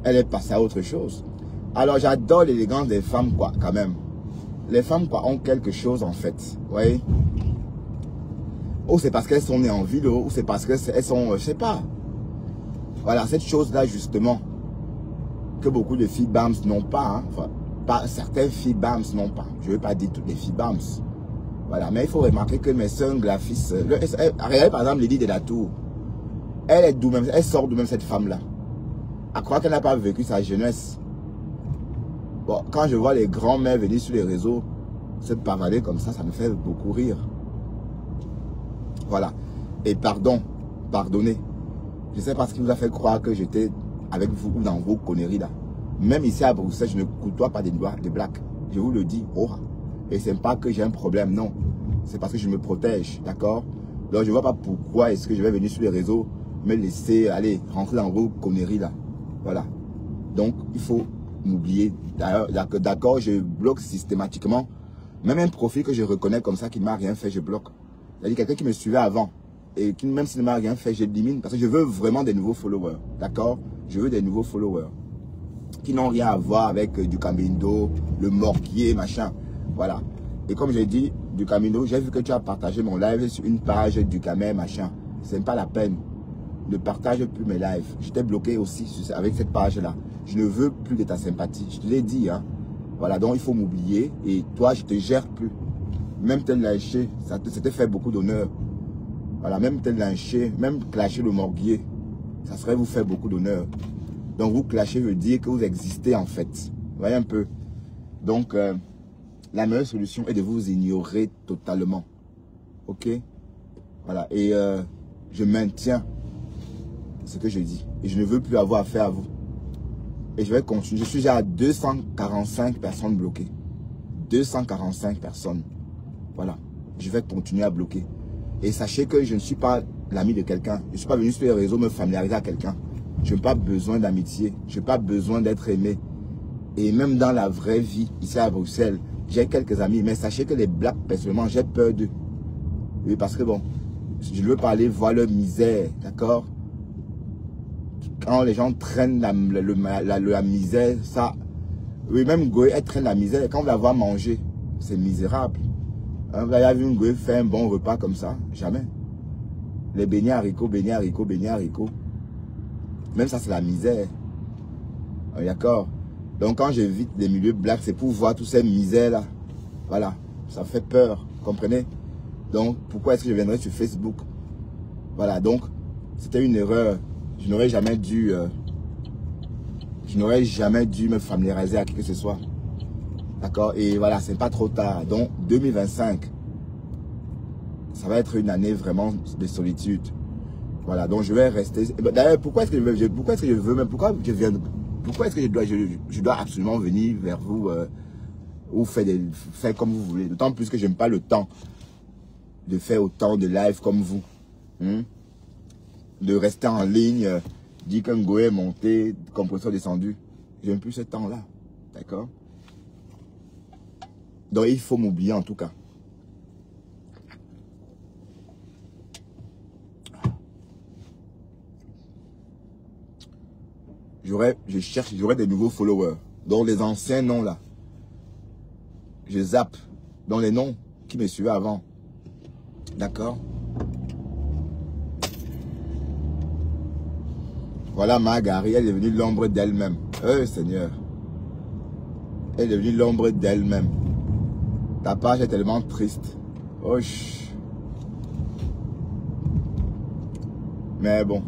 Elle est passée à autre chose. Alors j'adore l'élégance des femmes, quoi, quand même. Les femmes, quoi, ont quelque chose en fait. Vous voyez? Ou c'est parce qu'elles sont nées en ville, ou c'est parce qu'elles sont, je sais pas. Voilà, cette chose-là, justement, que beaucoup de filles BAMS n'ont pas. Hein. Enfin, pas certaines filles BAMS n'ont pas. Je ne veux pas dire toutes les filles BAMS. Voilà, mais il faut remarquer que mes soeurs graphistes, regardez par exemple Lydie de la Tour. Elle est d'où même, elle sort d'où même cette femme-là. À croire qu'elle n'a pas vécu sa jeunesse. Bon, quand je vois les grands-mères venir sur les réseaux se pavader comme ça me fait beaucoup rire. Voilà. Et pardonnez. Je ne sais pas ce qui vous a fait croire que j'étais avec vous ou dans vos conneries là. Même ici à Bruxelles, je ne côtoie pas des blacks. Je vous le dis. Oh. Et ce n'est pas que j'ai un problème, non. C'est parce que je me protège, d'accord? Donc je ne vois pas pourquoi est-ce que je vais venir sur les réseaux me laisser aller rentrer dans vos conneries là. Voilà. Donc il faut m'oublier. D'accord, je bloque systématiquement. Même un profil que je reconnais comme ça qui ne m'a rien fait, je bloque. C'est-à-dire quelqu'un qui me suivait avant et qui même s'il ne m'a rien fait, j'élimine parce que je veux vraiment des nouveaux followers. D'accord? Je veux des nouveaux followers qui n'ont rien à voir avec du Camino, le morquier, machin. Voilà. Et comme j'ai dit, du Camino, j'ai vu que tu as partagé mon live sur une page du Camé, machin. Ce n'est pas la peine. Ne partage plus mes lives. J'étais bloqué aussi avec cette page-là. Je ne veux plus de ta sympathie. Je te l'ai dit. Hein. Voilà, donc il faut m'oublier. Et toi, je ne te gère plus. Même te lyncher, ça te fait beaucoup d'honneur. Voilà, même te lyncher, même clasher le morguier, ça serait vous faire beaucoup d'honneur. Donc vous clasher veut dire que vous existez en fait. Vous voyez un peu. Donc, la meilleure solution est de vous ignorer totalement. Ok? Voilà, et je maintiens ce que je dis. Et je ne veux plus avoir affaire à vous. Et je vais continuer. Je suis déjà à 245 personnes bloquées. 245 personnes. Voilà. Je vais continuer à bloquer. Et sachez que je ne suis pas l'ami de quelqu'un. Je ne suis pas venu sur les réseaux me familiariser à quelqu'un. Je n'ai pas besoin d'amitié. Je n'ai pas besoin d'être aimé. Et même dans la vraie vie, ici à Bruxelles, j'ai quelques amis. Mais sachez que les blacks, personnellement, j'ai peur d'eux. Oui, parce que bon, je veux parler, voir leur misère. D'accord? Quand les gens traînent la misère, ça... Oui, même Goé, elle traîne la misère. Quand on va la voir manger, c'est misérable. Vous avez vu une Goé faire un bon repas comme ça? Jamais. Les beignets haricots, beignets haricots, beignets haricots. Même ça, c'est la misère. D'accord? Donc, quand j'évite les milieux blacks, c'est pour voir toutes ces misères-là. Voilà. Ça fait peur. Comprenez? Donc, pourquoi est-ce que je viendrais sur Facebook? Voilà. Donc, c'était une erreur. Je n'aurais jamais dû... me familiariser à qui que ce soit. D'accord? Et voilà, c'est pas trop tard. Donc, 2025, ça va être une année vraiment de solitude. Voilà, donc je vais rester. D'ailleurs, pourquoi est-ce que je veux même, pourquoi est-ce que je dois absolument venir vers vous ou faire comme vous voulez. D'autant plus que je n'aime pas le temps de faire autant de live comme vous. De rester en ligne, dire qu'un goé est monté, compresseur descendu. Je n'aime plus ce temps-là. D'accord? Donc il faut m'oublier en tout cas. J'aurai des nouveaux followers. Donc les anciens noms là, je zappe. Dans les noms qui me suivaient avant. D'accord? Voilà Margari, elle est devenue l'ombre d'elle-même. Seigneur. Elle est devenue l'ombre d'elle-même. Ta page est tellement triste. Oh, mais bon.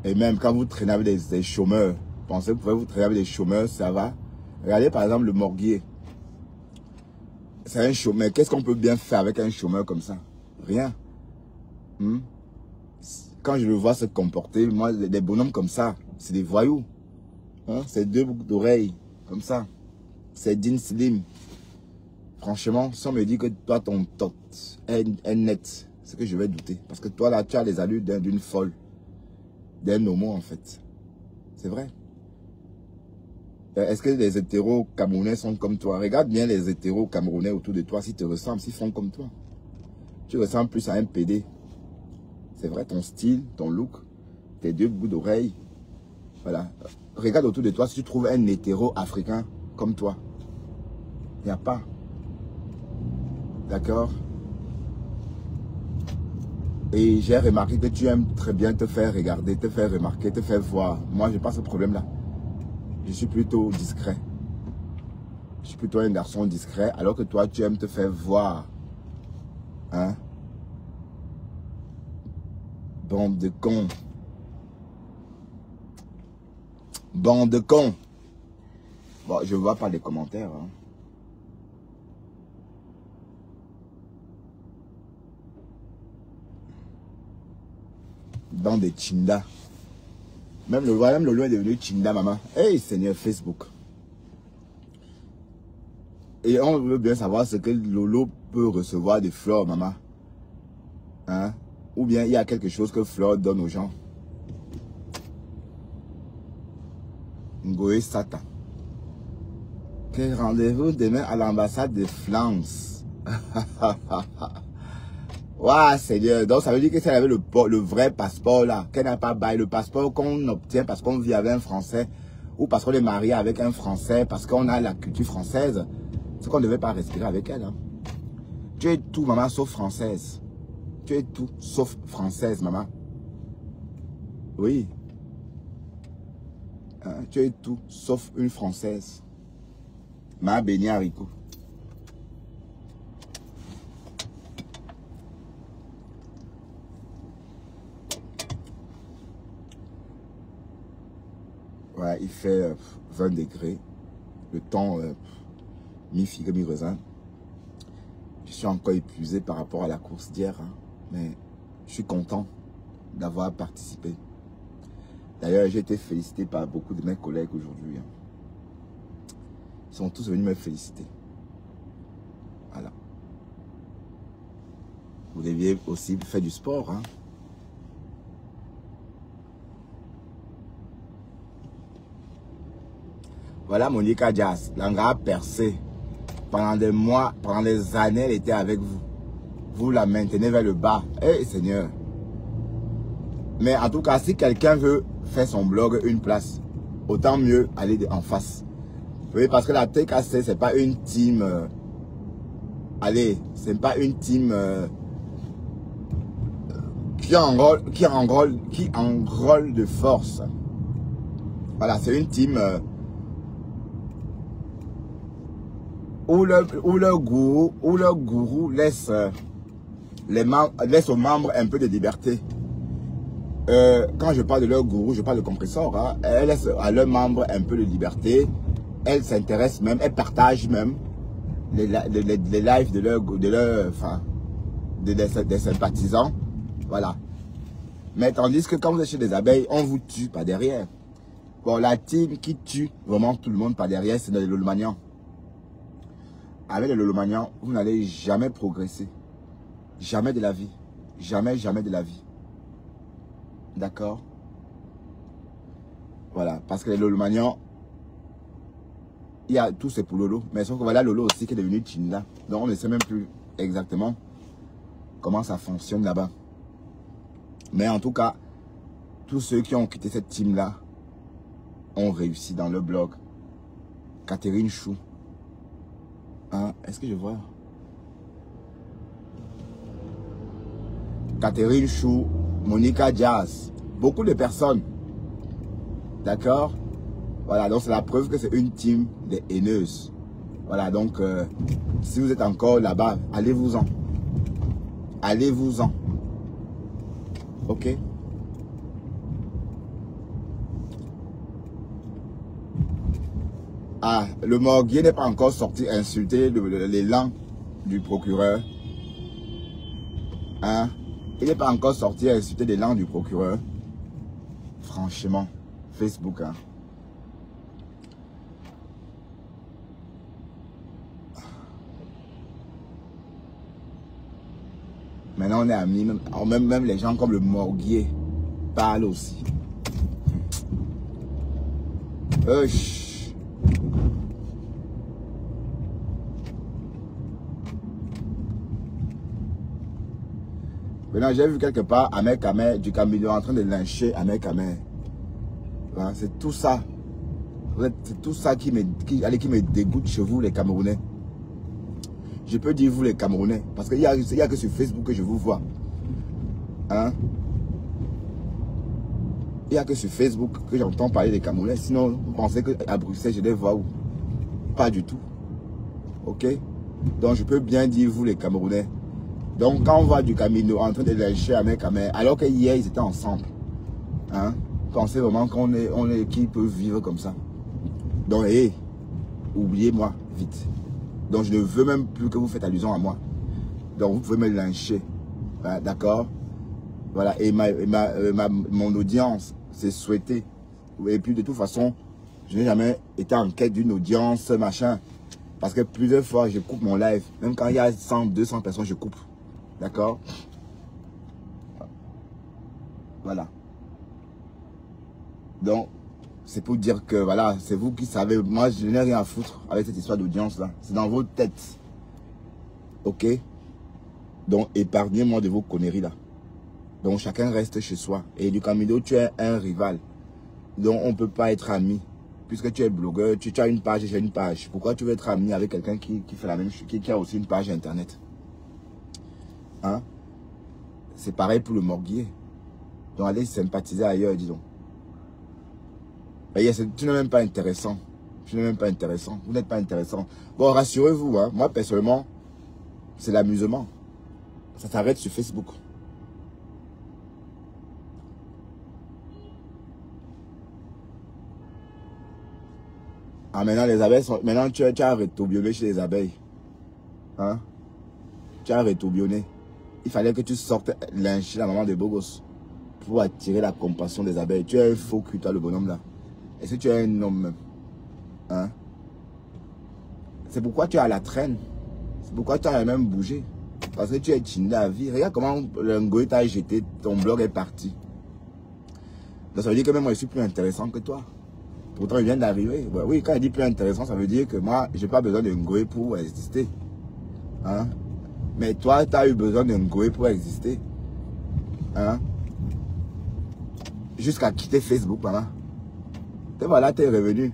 Et même quand vous traînez avec des chômeurs, pensez que vous pouvez vous traîner avec des chômeurs, ça va. Regardez par exemple le morguier. C'est un chômeur. Qu'est-ce qu'on peut bien faire avec un chômeur comme ça? Rien. Quand je le vois se comporter, moi, des bonhommes comme ça, c'est des voyous. C'est deux boucles d'oreilles, comme ça. C'est Dean Slim. Franchement, si on me dit que toi, ton tot est net, c'est que je vais douter. Parce que toi, là, tu as les allures d'une folle. D'un homo, en fait. C'est vrai. Est-ce que les hétéros camerounais sont comme toi? Regarde bien les hétéros camerounais autour de toi, s'ils te ressemblent, s'ils font comme toi. Tu ressembles plus à un PD. C'est vrai, ton style, ton look, tes deux bouts d'oreilles. Voilà. Regarde autour de toi si tu trouves un hétéro africain comme toi. Il n'y a pas. D'accord? Et j'ai remarqué que tu aimes très bien te faire regarder, te faire remarquer, te faire voir. Moi, je n'ai pas ce problème-là. Je suis plutôt discret. Je suis plutôt un garçon discret, alors que toi, tu aimes te faire voir. Hein? Bande de cons. Bande de cons. Bon, je ne vois pas les commentaires. Hein. Bande de chinda. Même le Lolo est devenu chinda, maman. Hey, Seigneur, Facebook. Et on veut bien savoir ce que Lolo peut recevoir de Flore, maman. Hein? Ou bien il y a quelque chose que Flore donne aux gens. Ngoé Satan. Quel rendez-vous demain à l'ambassade de France? Waouh, Seigneur. Donc ça veut dire que si elle avait le vrai passeport là, qu'elle n'a pas bail, le passeport qu'on obtient parce qu'on vit avec un Français, ou parce qu'on est marié avec un Français, parce qu'on a la culture française, c'est qu'on ne devait pas respirer avec elle. Hein. Tu es tout, maman, sauf française. Tu es tout, sauf française, maman. Oui. Hein, tu es tout, sauf une française. Ma béni haricot. Ouais, il fait 20 degrés. le temps mi-figue, mi-raisin. Je suis encore épuisé par rapport à la course d'hier, hein, mais je suis content d'avoir participé. D'ailleurs, j'ai été félicité par beaucoup de mes collègues aujourd'hui. Hein. Ils sont tous venus me féliciter. Voilà. Vous deviez aussi faire du sport. Hein. Voilà Monica Jazz, l'Angara percé. Pendant des mois, pendant des années, elle était avec vous. Vous la maintenez vers le bas. Eh Seigneur. Mais en tout cas, si quelqu'un veut faire son blog une place, autant mieux aller en face. Oui, parce que la TKC, c'est pas une team... allez, c'est pas une team qui enrôle de force. Voilà, c'est une team où le gourou laisse, laisse aux membres un peu de liberté. Quand je parle de leur gourou, je parle de compresseur. Hein, elle laisse à leurs membres un peu de liberté. Elle s'intéresse même, elle partage même les lives des sympathisants. Voilà. Mais tandis que quand vous êtes chez des abeilles, on vous tue par derrière. Bon, la team qui tue vraiment tout le monde par derrière, c'est les Lolomanians. Avec les Lolomanians, vous n'allez jamais progresser. Jamais de la vie. Jamais, jamais de la vie. D'accord? Voilà. Parce que les Lolomanians, il y a tout c'est pour Lolo. Mais sauf que voilà Lolo aussi qui est devenu Chinda. Donc on ne sait même plus exactement comment ça fonctionne là-bas. Mais en tout cas, tous ceux qui ont quitté cette team-là ont réussi dans le blog. Catherine Chou. Hein, est-ce que je vois? Catherine Chou, Monica Jazz. Beaucoup de personnes. D'accord? Voilà, donc c'est la preuve que c'est une team des haineuses. Voilà, donc si vous êtes encore là-bas, allez-vous-en. Allez-vous-en. Ok? Ah, le Morguier n'est pas encore sorti insulter l'élan du procureur. Hein? Il n'est pas encore sorti insulter l'élan du procureur. Franchement, Facebook, hein? Maintenant, on est amis. Même les gens comme le Morguier parlent aussi. Maintenant, j'ai vu quelque part Ahmed Kamer du Camino en train de lyncher Ahmed Kamer. Voilà, c'est tout ça. C'est tout ça qui me dégoûte chez vous, les Camerounais. Je peux dire vous, les Camerounais, parce qu'il n'y a que sur Facebook que je vous vois. Hein? Il n'y a que sur Facebook que j'entends parler des Camerounais. Sinon, vous pensez qu'à Bruxelles, je les vois où? Pas du tout. Ok? Donc, je peux bien dire vous, les Camerounais. Donc, quand on voit du Camino en train de lyncher Ahmed Kamer, alors que hier, ils étaient ensemble. Hein? Pensez vraiment qu'on est qui peut vivre comme ça. Donc, hé, oubliez-moi, vite. Donc, je ne veux même plus que vous faites allusion à moi. Donc, vous pouvez me lyncher. Voilà, d'accord? Voilà, et mon audience, c'est souhaité. Et puis, de toute façon, je n'ai jamais été en quête d'une audience, machin. Parce que plusieurs fois, je coupe mon live. Même quand il y a 100, 200 personnes, je coupe. D'accord? Voilà. Donc, c'est pour dire que, voilà, c'est vous qui savez. Moi, je n'ai rien à foutre avec cette histoire d'audience-là. C'est dans vos têtes. Ok? Donc, épargnez-moi de vos conneries-là. Donc, chacun reste chez soi. Et du Camino, tu es un rival. Donc, on ne peut pas être amis. Puisque tu es blogueur, tu as une page et j'ai une page. Pourquoi tu veux être ami avec quelqu'un qui fait la même chose, qui a aussi une page internet? Hein? C'est pareil pour le Morguier. Donc, allez sympathiser ailleurs, disons. Tu n'es même pas intéressant. Tu n'es même pas intéressant. Vous n'êtes pas intéressant. Bon, rassurez-vous, hein, moi, personnellement, c'est l'amusement. Ça s'arrête sur Facebook. Ah, maintenant, les abeilles sont... Maintenant, tu as rétourbillonné chez les abeilles. Hein? Tu as rétourbillonné. Il fallait que tu sortes lyncher la maman des beaux gosses pour attirer la compassion des abeilles. Tu es un faux cul, toi, le bonhomme là. Est-ce que tu es un homme même? Hein? C'est pourquoi tu es à la traîne. C'est pourquoi tu as même bougé. Parce que tu es chiné à vie. Regarde comment le ngoé t'a jeté, ton blog est parti. Donc ça veut dire que même moi je suis plus intéressant que toi. Pourtant il vient d'arriver. Oui, quand il dit plus intéressant, ça veut dire que moi j'ai pas besoin de ngoé pour exister. Hein? Mais toi, tu as eu besoin d'un ngoé pour exister. Hein? Jusqu'à quitter Facebook, maman. Et voilà, tu es revenu.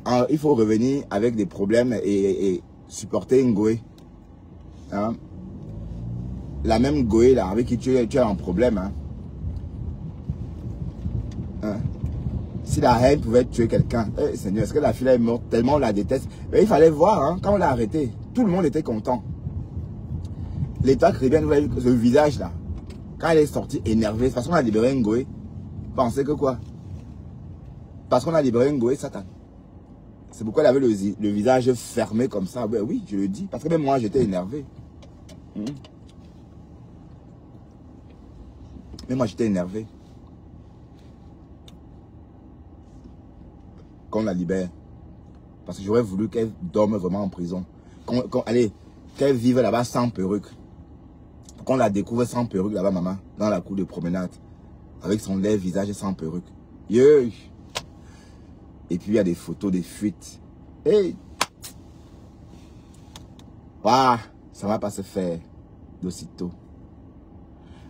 Alors, il faut revenir avec des problèmes et supporter un ngoé. Hein? La même ngoé là, avec qui tu es en problème. Hein? Hein? Si la haine pouvait tuer quelqu'un, Seigneur, est-ce que la fille est morte tellement on la déteste? Mais il fallait voir, hein, quand on l'a arrêté, tout le monde était content. L'État caribéen, vous voyez ce visage là, quand elle est sortie énervée, parce qu'on a libéré Ngoé, pensez que quoi? Parce qu'on a libéré Ngoé, Satan. C'est pourquoi elle avait le visage fermé comme ça. Ben oui, je le dis, parce que même moi j'étais énervé. Mais moi j'étais énervé. Qu'on la libère. Parce que j'aurais voulu qu'elle dorme vraiment en prison. Allez, qu'elle vive là-bas sans perruque. Qu'on la découvre sans perruque là-bas, maman, dans la cour de promenade. Avec son lait visage sans perruque. Yeah. Et puis il y a des photos, des fuites. Hey. Waouh, ça va pas se faire d'aussitôt.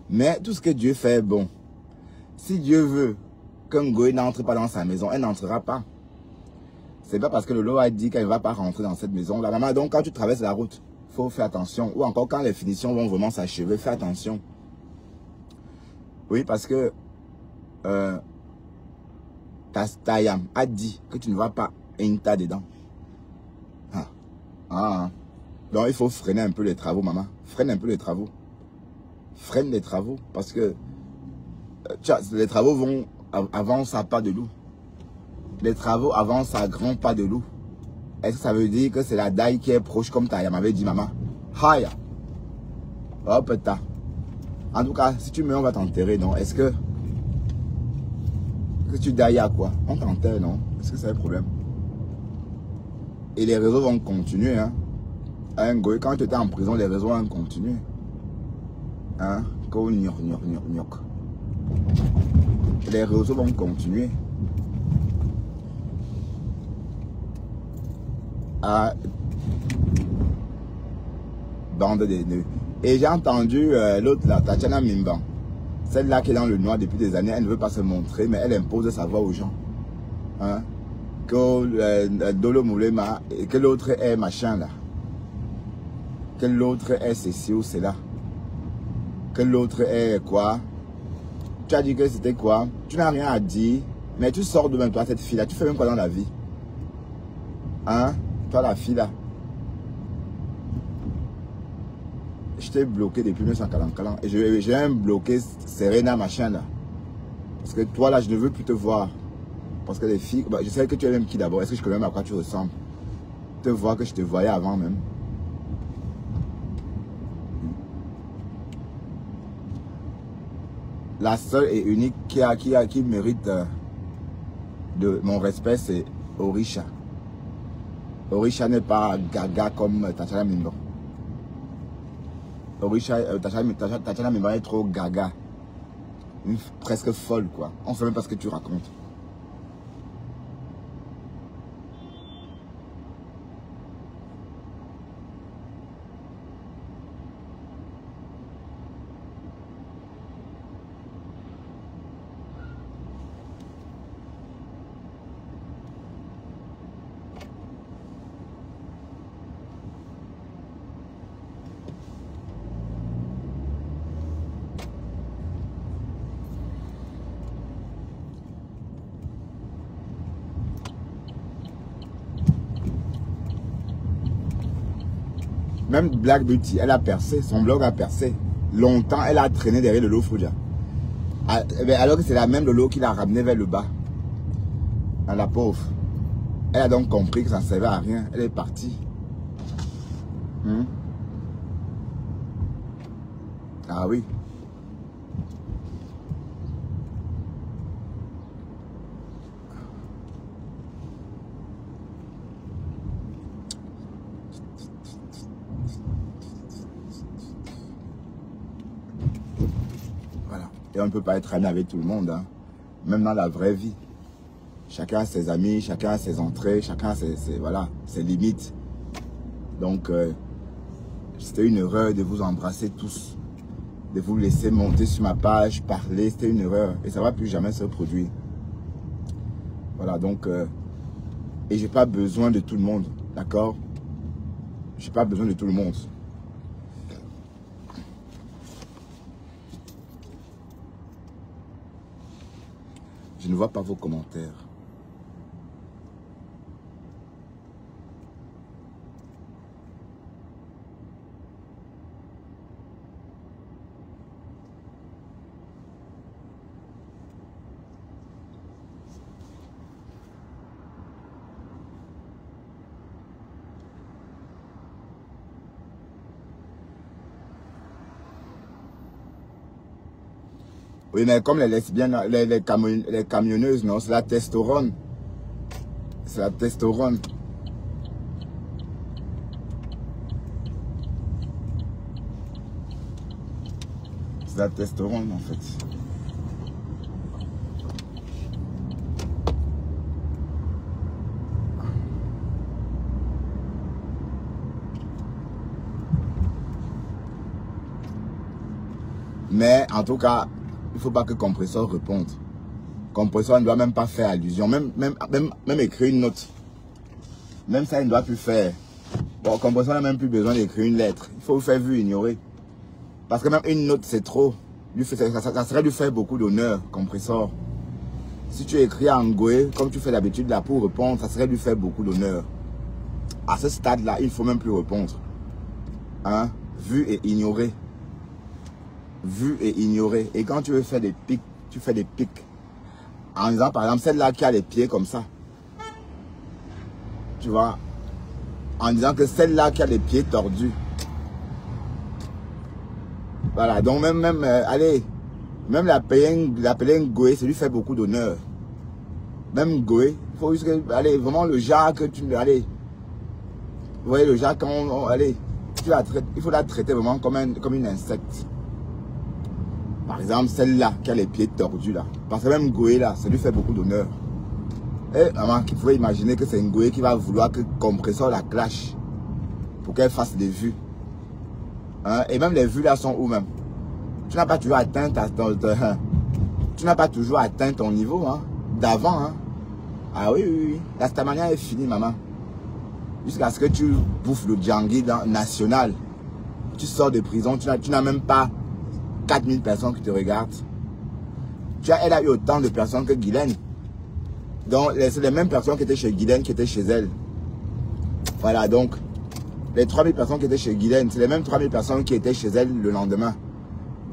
Mais tout ce que Dieu fait est bon. Si Dieu veut qu'un Ngoé n'entre pas dans sa maison, elle n'entrera pas. C'est pas parce que le lot a dit qu'elle ne va pas rentrer dans cette maison. La maman, donc quand tu traverses la route, il faut faire attention. Ou encore quand les finitions vont vraiment s'achever, fais attention. Oui, parce que ta yam a dit que tu ne vas pas inta dedans. Donc il faut freiner un peu les travaux, maman. Freine un peu les travaux. Freine les travaux. Parce que les travaux vont avancent à pas de loup. Les travaux avancent à grands pas de loup. Est-ce que ça veut dire que c'est la daille qui est proche comme ta m'avait dit maman? Haya. Hop, ta. En tout cas, si tu meurs, on va t'enterrer, non? Est-ce que tu dailles à quoi? On t'enterre, non? Est-ce que c'est un problème? Et les réseaux vont continuer, hein? Quand tu étais en prison, les réseaux vont continuer. Hein? Les réseaux vont continuer. Bande de nœuds. Et j'ai entendu l'autre là, Tatiana Mimban. Celle-là qui est dans le noir depuis des années, elle ne veut pas se montrer, mais elle impose sa voix aux gens. Hein? Que Dolo Moulema, et que l'autre est machin là. Que l'autre est ceci ou cela. Que l'autre est quoi? Tu as dit que c'était quoi? Tu n'as rien à dire, mais tu sors de même toi, cette fille là. Tu fais même quoi dans la vie? Hein? Toi la fille là. Je t'ai bloqué depuis 1940 et j'ai même bloqué Serena machin là. Parce que toi là je ne veux plus te voir. Parce que les filles, bah, je sais que tu es même qui d'abord. Est-ce que je connais même à quoi tu ressembles? Te voir que je te voyais avant même. La seule et unique qui mérite de mon respect, c'est Orisha. Orisha n'est pas gaga comme Tatiana Mimban. Orisha, Tatiana Mimban est trop gaga. Presque folle quoi. On ne sait même pas ce que tu racontes. Même Black Beauty, elle a percé, son blog a percé. Longtemps, elle a traîné derrière le Lolo Fruja. Alors que c'est la même Lolo qui l'a ramené vers le bas. À la pauvre. Elle a donc compris que ça ne servait à rien. Elle est partie. Ah oui. Voilà. Et on ne peut pas être ami avec tout le monde, hein. Même dans la vraie vie. Chacun a ses amis, chacun a ses entrées, chacun a voilà, ses limites. Donc, c'était une erreur de vous embrasser tous, de vous laisser monter sur ma page, parler. C'était une erreur et ça ne va plus jamais se produire. Voilà, donc, et j'ai pas besoin de tout le monde, d'accord? J'ai pas besoin de tout le monde. Je ne vois pas vos commentaires. Oui, mais comme les lesbiennes, les camionneuses, non, c'est la testostérone. C'est la testostérone. C'est la testostérone, en fait. Mais, en tout cas, il ne faut pas que Compressor réponde. Compressor ne doit même pas faire allusion. Même écrire une note. Même ça, il ne doit plus faire. Bon, Compressor n'a même plus besoin d'écrire une lettre. Il faut vous faire vu, ignorer. Parce que même une note, c'est trop. Ça serait lui faire beaucoup d'honneur, Compressor. Si tu écris en Goé, comme tu fais d'habitude là pour répondre, ça serait lui faire beaucoup d'honneur. À ce stade-là, il ne faut même plus répondre. Hein? Vu et ignoré. Vu et ignoré. Et quand tu veux faire des pics, tu fais des pics. En disant par exemple celle-là qui a les pieds comme ça. Tu vois. En disant que celle-là qui a les pieds tordus. Voilà. Donc allez. Même la pélingue Goé, ça lui fait beaucoup d'honneur. Même Goé. Il faut juste que, allez, vraiment le genre que tu... Allez. Vous voyez le genre quand allez. Il faut la traiter vraiment comme une insecte. Par exemple, celle-là qui a les pieds tordus là. Parce que même Goé là, ça lui fait beaucoup d'honneur. Et maman, il faut imaginer que c'est une Goé qui va vouloir que Compressor la clash. Pour qu'elle fasse des vues. Hein? Et même les vues là sont où même? Tu n'as pas toujours atteint tu n'as pas toujours atteint ton niveau hein, d'avant. Hein? Ah oui, oui, oui. La stamania est finie, maman. Jusqu'à ce que tu bouffes le Djangui national. Tu sors de prison, tu n'as même pas 4000 personnes qui te regardent. Elle a eu autant de personnes que Guylaine. Donc, c'est les mêmes personnes qui étaient chez Guylaine qui étaient chez elle. Voilà, donc, les 3000 personnes qui étaient chez Guylaine, c'est les mêmes 3000 personnes qui étaient chez elle le lendemain.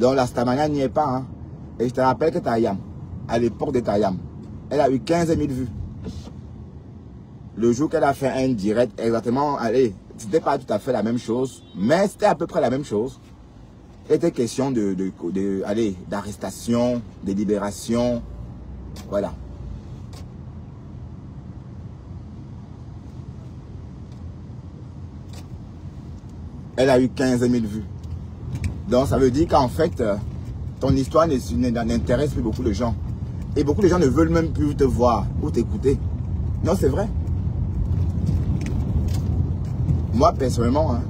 Donc, la stamania n'y est pas. Hein. Et je te rappelle que Tayam, à l'époque de Tayam, elle a eu 15 000 vues. Le jour qu'elle a fait un direct, exactement, allez, c'était pas tout à fait la même chose, mais c'était à peu près la même chose. Il était question d'arrestation, de libération, voilà. Elle a eu 15 000 vues. Donc ça veut dire qu'en fait, ton histoire n'intéresse plus beaucoup de gens. Et beaucoup de gens ne veulent même plus te voir ou t'écouter. Non, c'est vrai. Moi, personnellement, hein,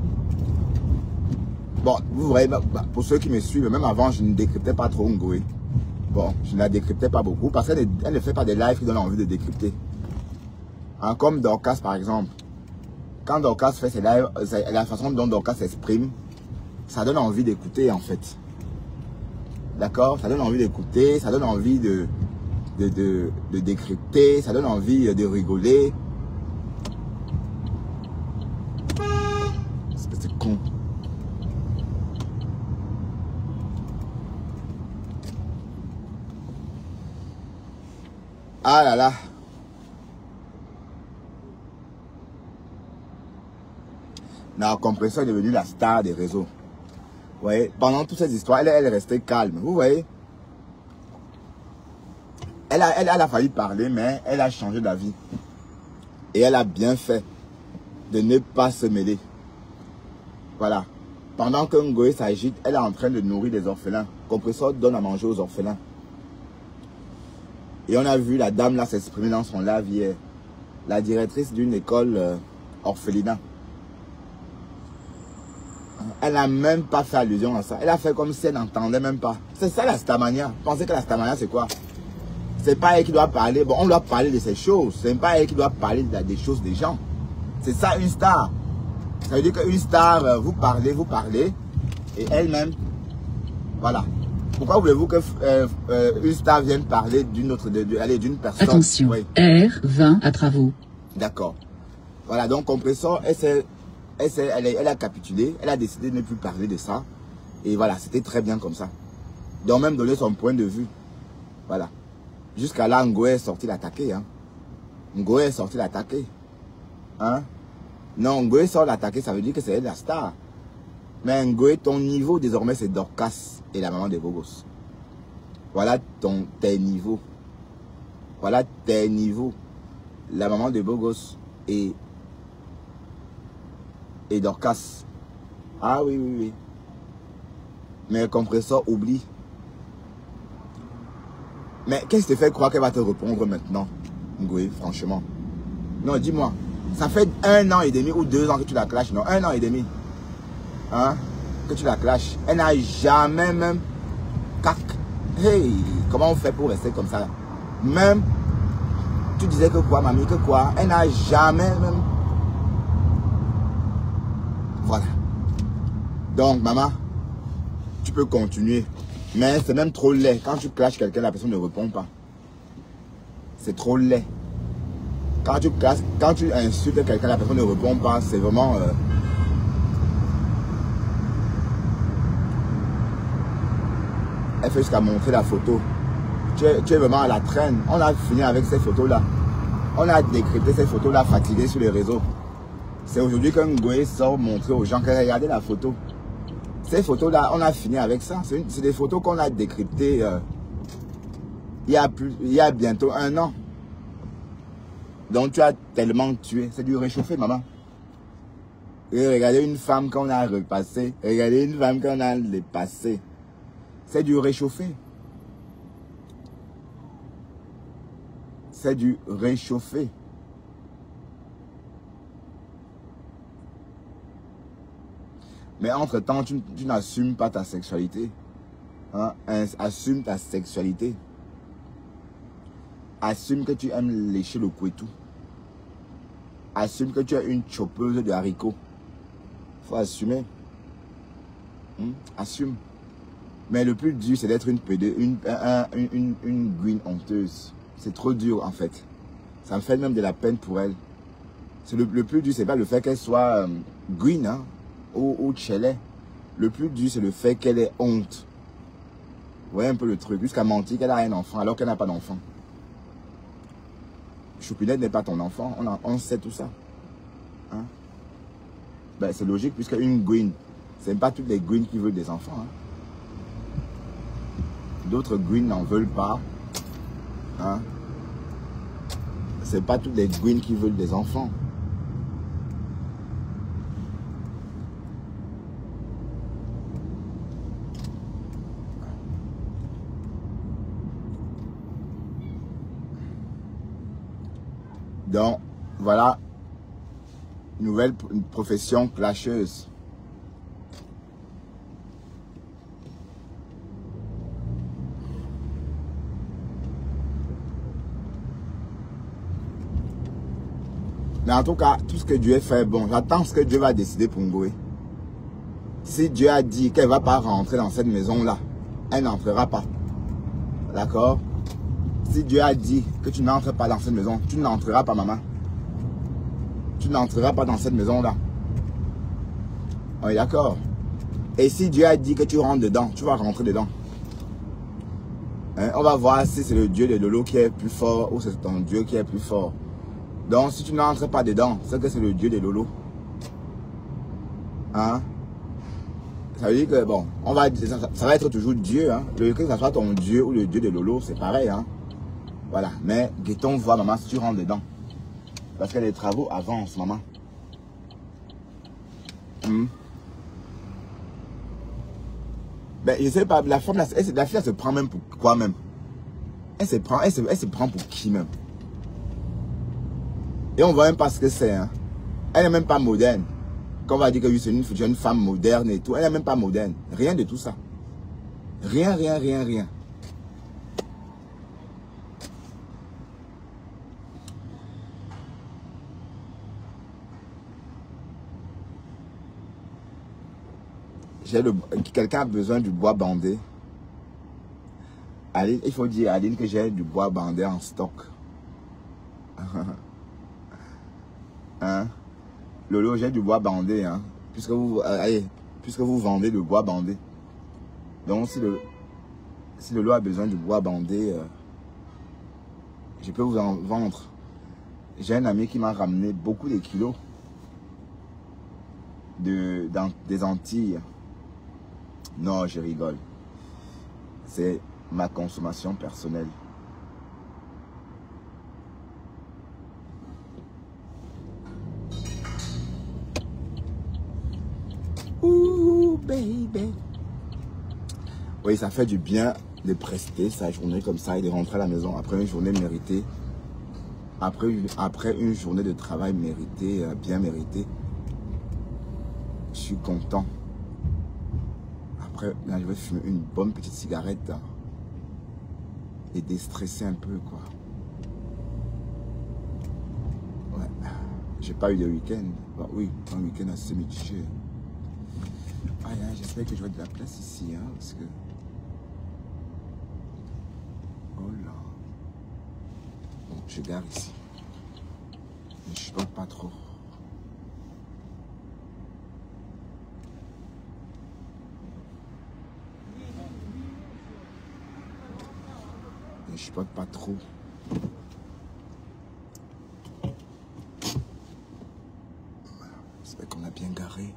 bon, vous voyez, pour ceux qui me suivent, même avant, je ne décryptais pas trop Ngoé. Bon, je ne la décryptais pas beaucoup parce qu'elle ne fait pas des lives qui donnent envie de décrypter. Hein, comme Dorcas, par exemple. Quand Dorcas fait ses lives, la façon dont Dorcas s'exprime, ça donne envie d'écouter, en fait. D'accord? Ça donne envie d'écouter, ça donne envie de décrypter, ça donne envie de rigoler. C'est con. Ah là là. La Compresso est devenue la star des réseaux. Vous voyez, pendant toutes ces histoires, elle est restée calme. Vous voyez, elle a failli parler, mais elle a changé d'avis. Et elle a bien fait de ne pas se mêler. Voilà. Pendant que Ngoé s'agite, elle est en train de nourrir les orphelins. Compresso donne à manger aux orphelins. Et on a vu la dame là s'exprimer dans son live hier. La directrice d'une école orphelinat. Elle n'a même pas fait allusion à ça. Elle a fait comme si elle n'entendait même pas. C'est ça la Starmania. Pensez que la Starmania c'est quoi? C'est pas elle qui doit parler. Bon, on doit parler de ces choses. C'est pas elle qui doit parler des choses des gens. C'est ça une star. Ça veut dire qu'une star, vous parlez. Et elle-même, voilà. Pourquoi voulez-vous que une star vienne parler d'une autre, d'une personne? Attention, oui. R20 à travaux. D'accord. Voilà, donc Compresso, elle a capitulé, elle a décidé de ne plus parler de ça. Et voilà, c'était très bien comme ça. Donc même donner son point de vue. Voilà. Jusqu'à là, Ngoé est sorti l'attaquer. Hein. Ngoé est sorti l'attaquer. Hein? Non, Ngoé sort l'attaquer, ça veut dire que c'est elle la star. Mais Ngoé, ton niveau désormais, c'est Dorcas et la maman des Bogos. Voilà tes niveaux. Voilà tes niveaux. La maman des Bogos et Dorcas. Ah oui, oui, oui. Mais Compresso oublie. Mais qu'est-ce qui te fait croire qu'elle va te répondre maintenant, Ngoé, franchement? Non, dis-moi. Ça fait 1 an et demi ou 2 ans que tu la clashes, non? 1 an et demi. Hein? Que tu la clashes. Elle n'a jamais même... Hey, comment on fait pour rester comme ça? Même... Tu disais que quoi, mamie? Que quoi? Elle n'a jamais même... Voilà. Donc, maman, tu peux continuer. Mais c'est même trop laid. Quand tu clashes quelqu'un, la personne ne répond pas. C'est trop laid. Quand tu insultes quelqu'un, la personne ne répond pas. C'est vraiment... Elle fait jusqu'à montrer la photo. Tu es vraiment à la traîne. On a fini avec ces photos-là. On a décrypté ces photos-là fatiguées sur les réseaux. C'est aujourd'hui que Ngoé sort montrer aux gens qu'elle regardait la photo. Ces photos-là, on a fini avec ça. C'est des photos qu'on a décryptées il y a bientôt 1 an. Donc tu as tellement tué. C'est du réchauffé, maman. Et regardez une femme qu'on a repassée. Regardez une femme qu'on a dépassée. C'est du réchauffé. C'est du réchauffé. Mais entre-temps, tu n'assumes pas ta sexualité. Hein? Assume ta sexualité. Assume que tu aimes lécher le couetou. Assume que tu es une choppeuse de haricots. Faut assumer. Assume. Mais le plus dur, c'est d'être une green honteuse. C'est trop dur, en fait. Ça me fait même de la peine pour elle. Le plus dur, c'est pas le fait qu'elle soit green, hein, ou chelé. Le plus dur, c'est le fait qu'elle ait honte. Vous voyez un peu le truc. Jusqu'à mentir qu'elle a un enfant alors qu'elle n'a pas d'enfant. Choupinette n'est pas ton enfant. On sait tout ça. Hein? Ben, c'est logique puisque une green, c'est pas toutes les greens qui veulent des enfants. Hein? D'autres greens n'en veulent pas. Hein? C'est pas toutes les greens qui veulent des enfants. Donc, voilà, nouvelle profession clasheuse. Mais en tout cas, tout ce que Dieu fait, bon, j'attends ce que Dieu va décider pour Ngoé. Si Dieu a dit qu'elle ne va pas rentrer dans cette maison-là, elle n'entrera pas. D'accord? Si Dieu a dit que tu n'entres pas dans cette maison, tu n'entreras pas, maman. Tu n'entreras pas dans cette maison-là. On est d'accord? Et si Dieu a dit que tu rentres dedans, tu vas rentrer dedans. Hein? On va voir si c'est le Dieu de Lolo qui est plus fort ou c'est ton Dieu qui est plus fort. Donc, si tu n'entres pas dedans, c'est que c'est le Dieu de Lolo. Hein? Ça veut dire que, bon, ça va être toujours Dieu. Hein? Que ce soit ton Dieu ou le Dieu de Lolo, c'est pareil. Hein? Voilà. Mais Guetton voit maman si tu rentres dedans. Parce que les travaux avancent, maman. Ben, je sais pas, la femme, la fille, elle se prend même pour quoi même? Elle se prend pour qui même? Et on voit même pas ce que c'est. Hein? Elle n'est même pas moderne. Quand on va dire que c'est une femme moderne et tout, elle n'est même pas moderne. Rien de tout ça. Rien, rien, rien, rien. Quelqu'un a besoin du bois bandé. Aline, il faut dire à Aline que j'ai du bois bandé en stock. Hein? Lolo, j'ai du bois bandé. Hein? Puisque vous vendez le bois bandé. Donc, si Lolo a besoin du bois bandé, je peux vous en vendre. J'ai un ami qui m'a ramené beaucoup de kilos des Antilles. Non, je rigole. C'est ma consommation personnelle. Ouh, baby. Oui, ça fait du bien de prester sa journée comme ça et de rentrer à la maison après une journée méritée. Après une journée de travail méritée, bien méritée. Je suis content. Après, là, je vais fumer une bonne petite cigarette hein, et déstresser un peu, quoi. Ouais. J'ai pas eu de week-end. Bah, oui, un week-end assez mitigé. Ah, j'espère que je vais de la place ici, hein, parce que... Oh là. Bon, je gare ici. Mais je ne pas trop. Je chipote pas trop. J'espère qu'on a bien garé.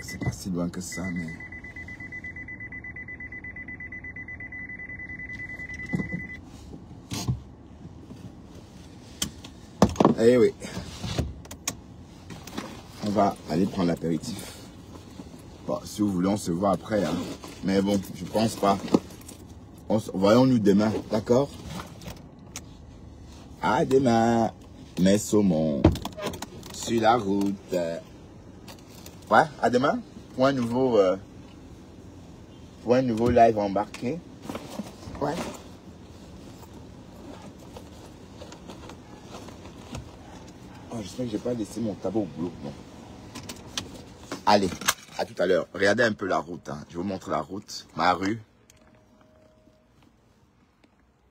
C'est pas si loin que ça, mais... Eh oui. On va aller prendre l'apéritif. Bon, si vous voulez, on se voit après. Hein. Mais bon, je pense pas. Voyons-nous demain, d'accord? À demain, mes saumons. Sur la route. Ouais, à demain. Pour un nouveau live embarqué. Ouais. Oh, j'espère que j'ai pas laissé mon tabac au boulot. Non. Allez, à tout à l'heure. Regardez un peu la route. Hein. Je vais vous montrer la route, ma rue.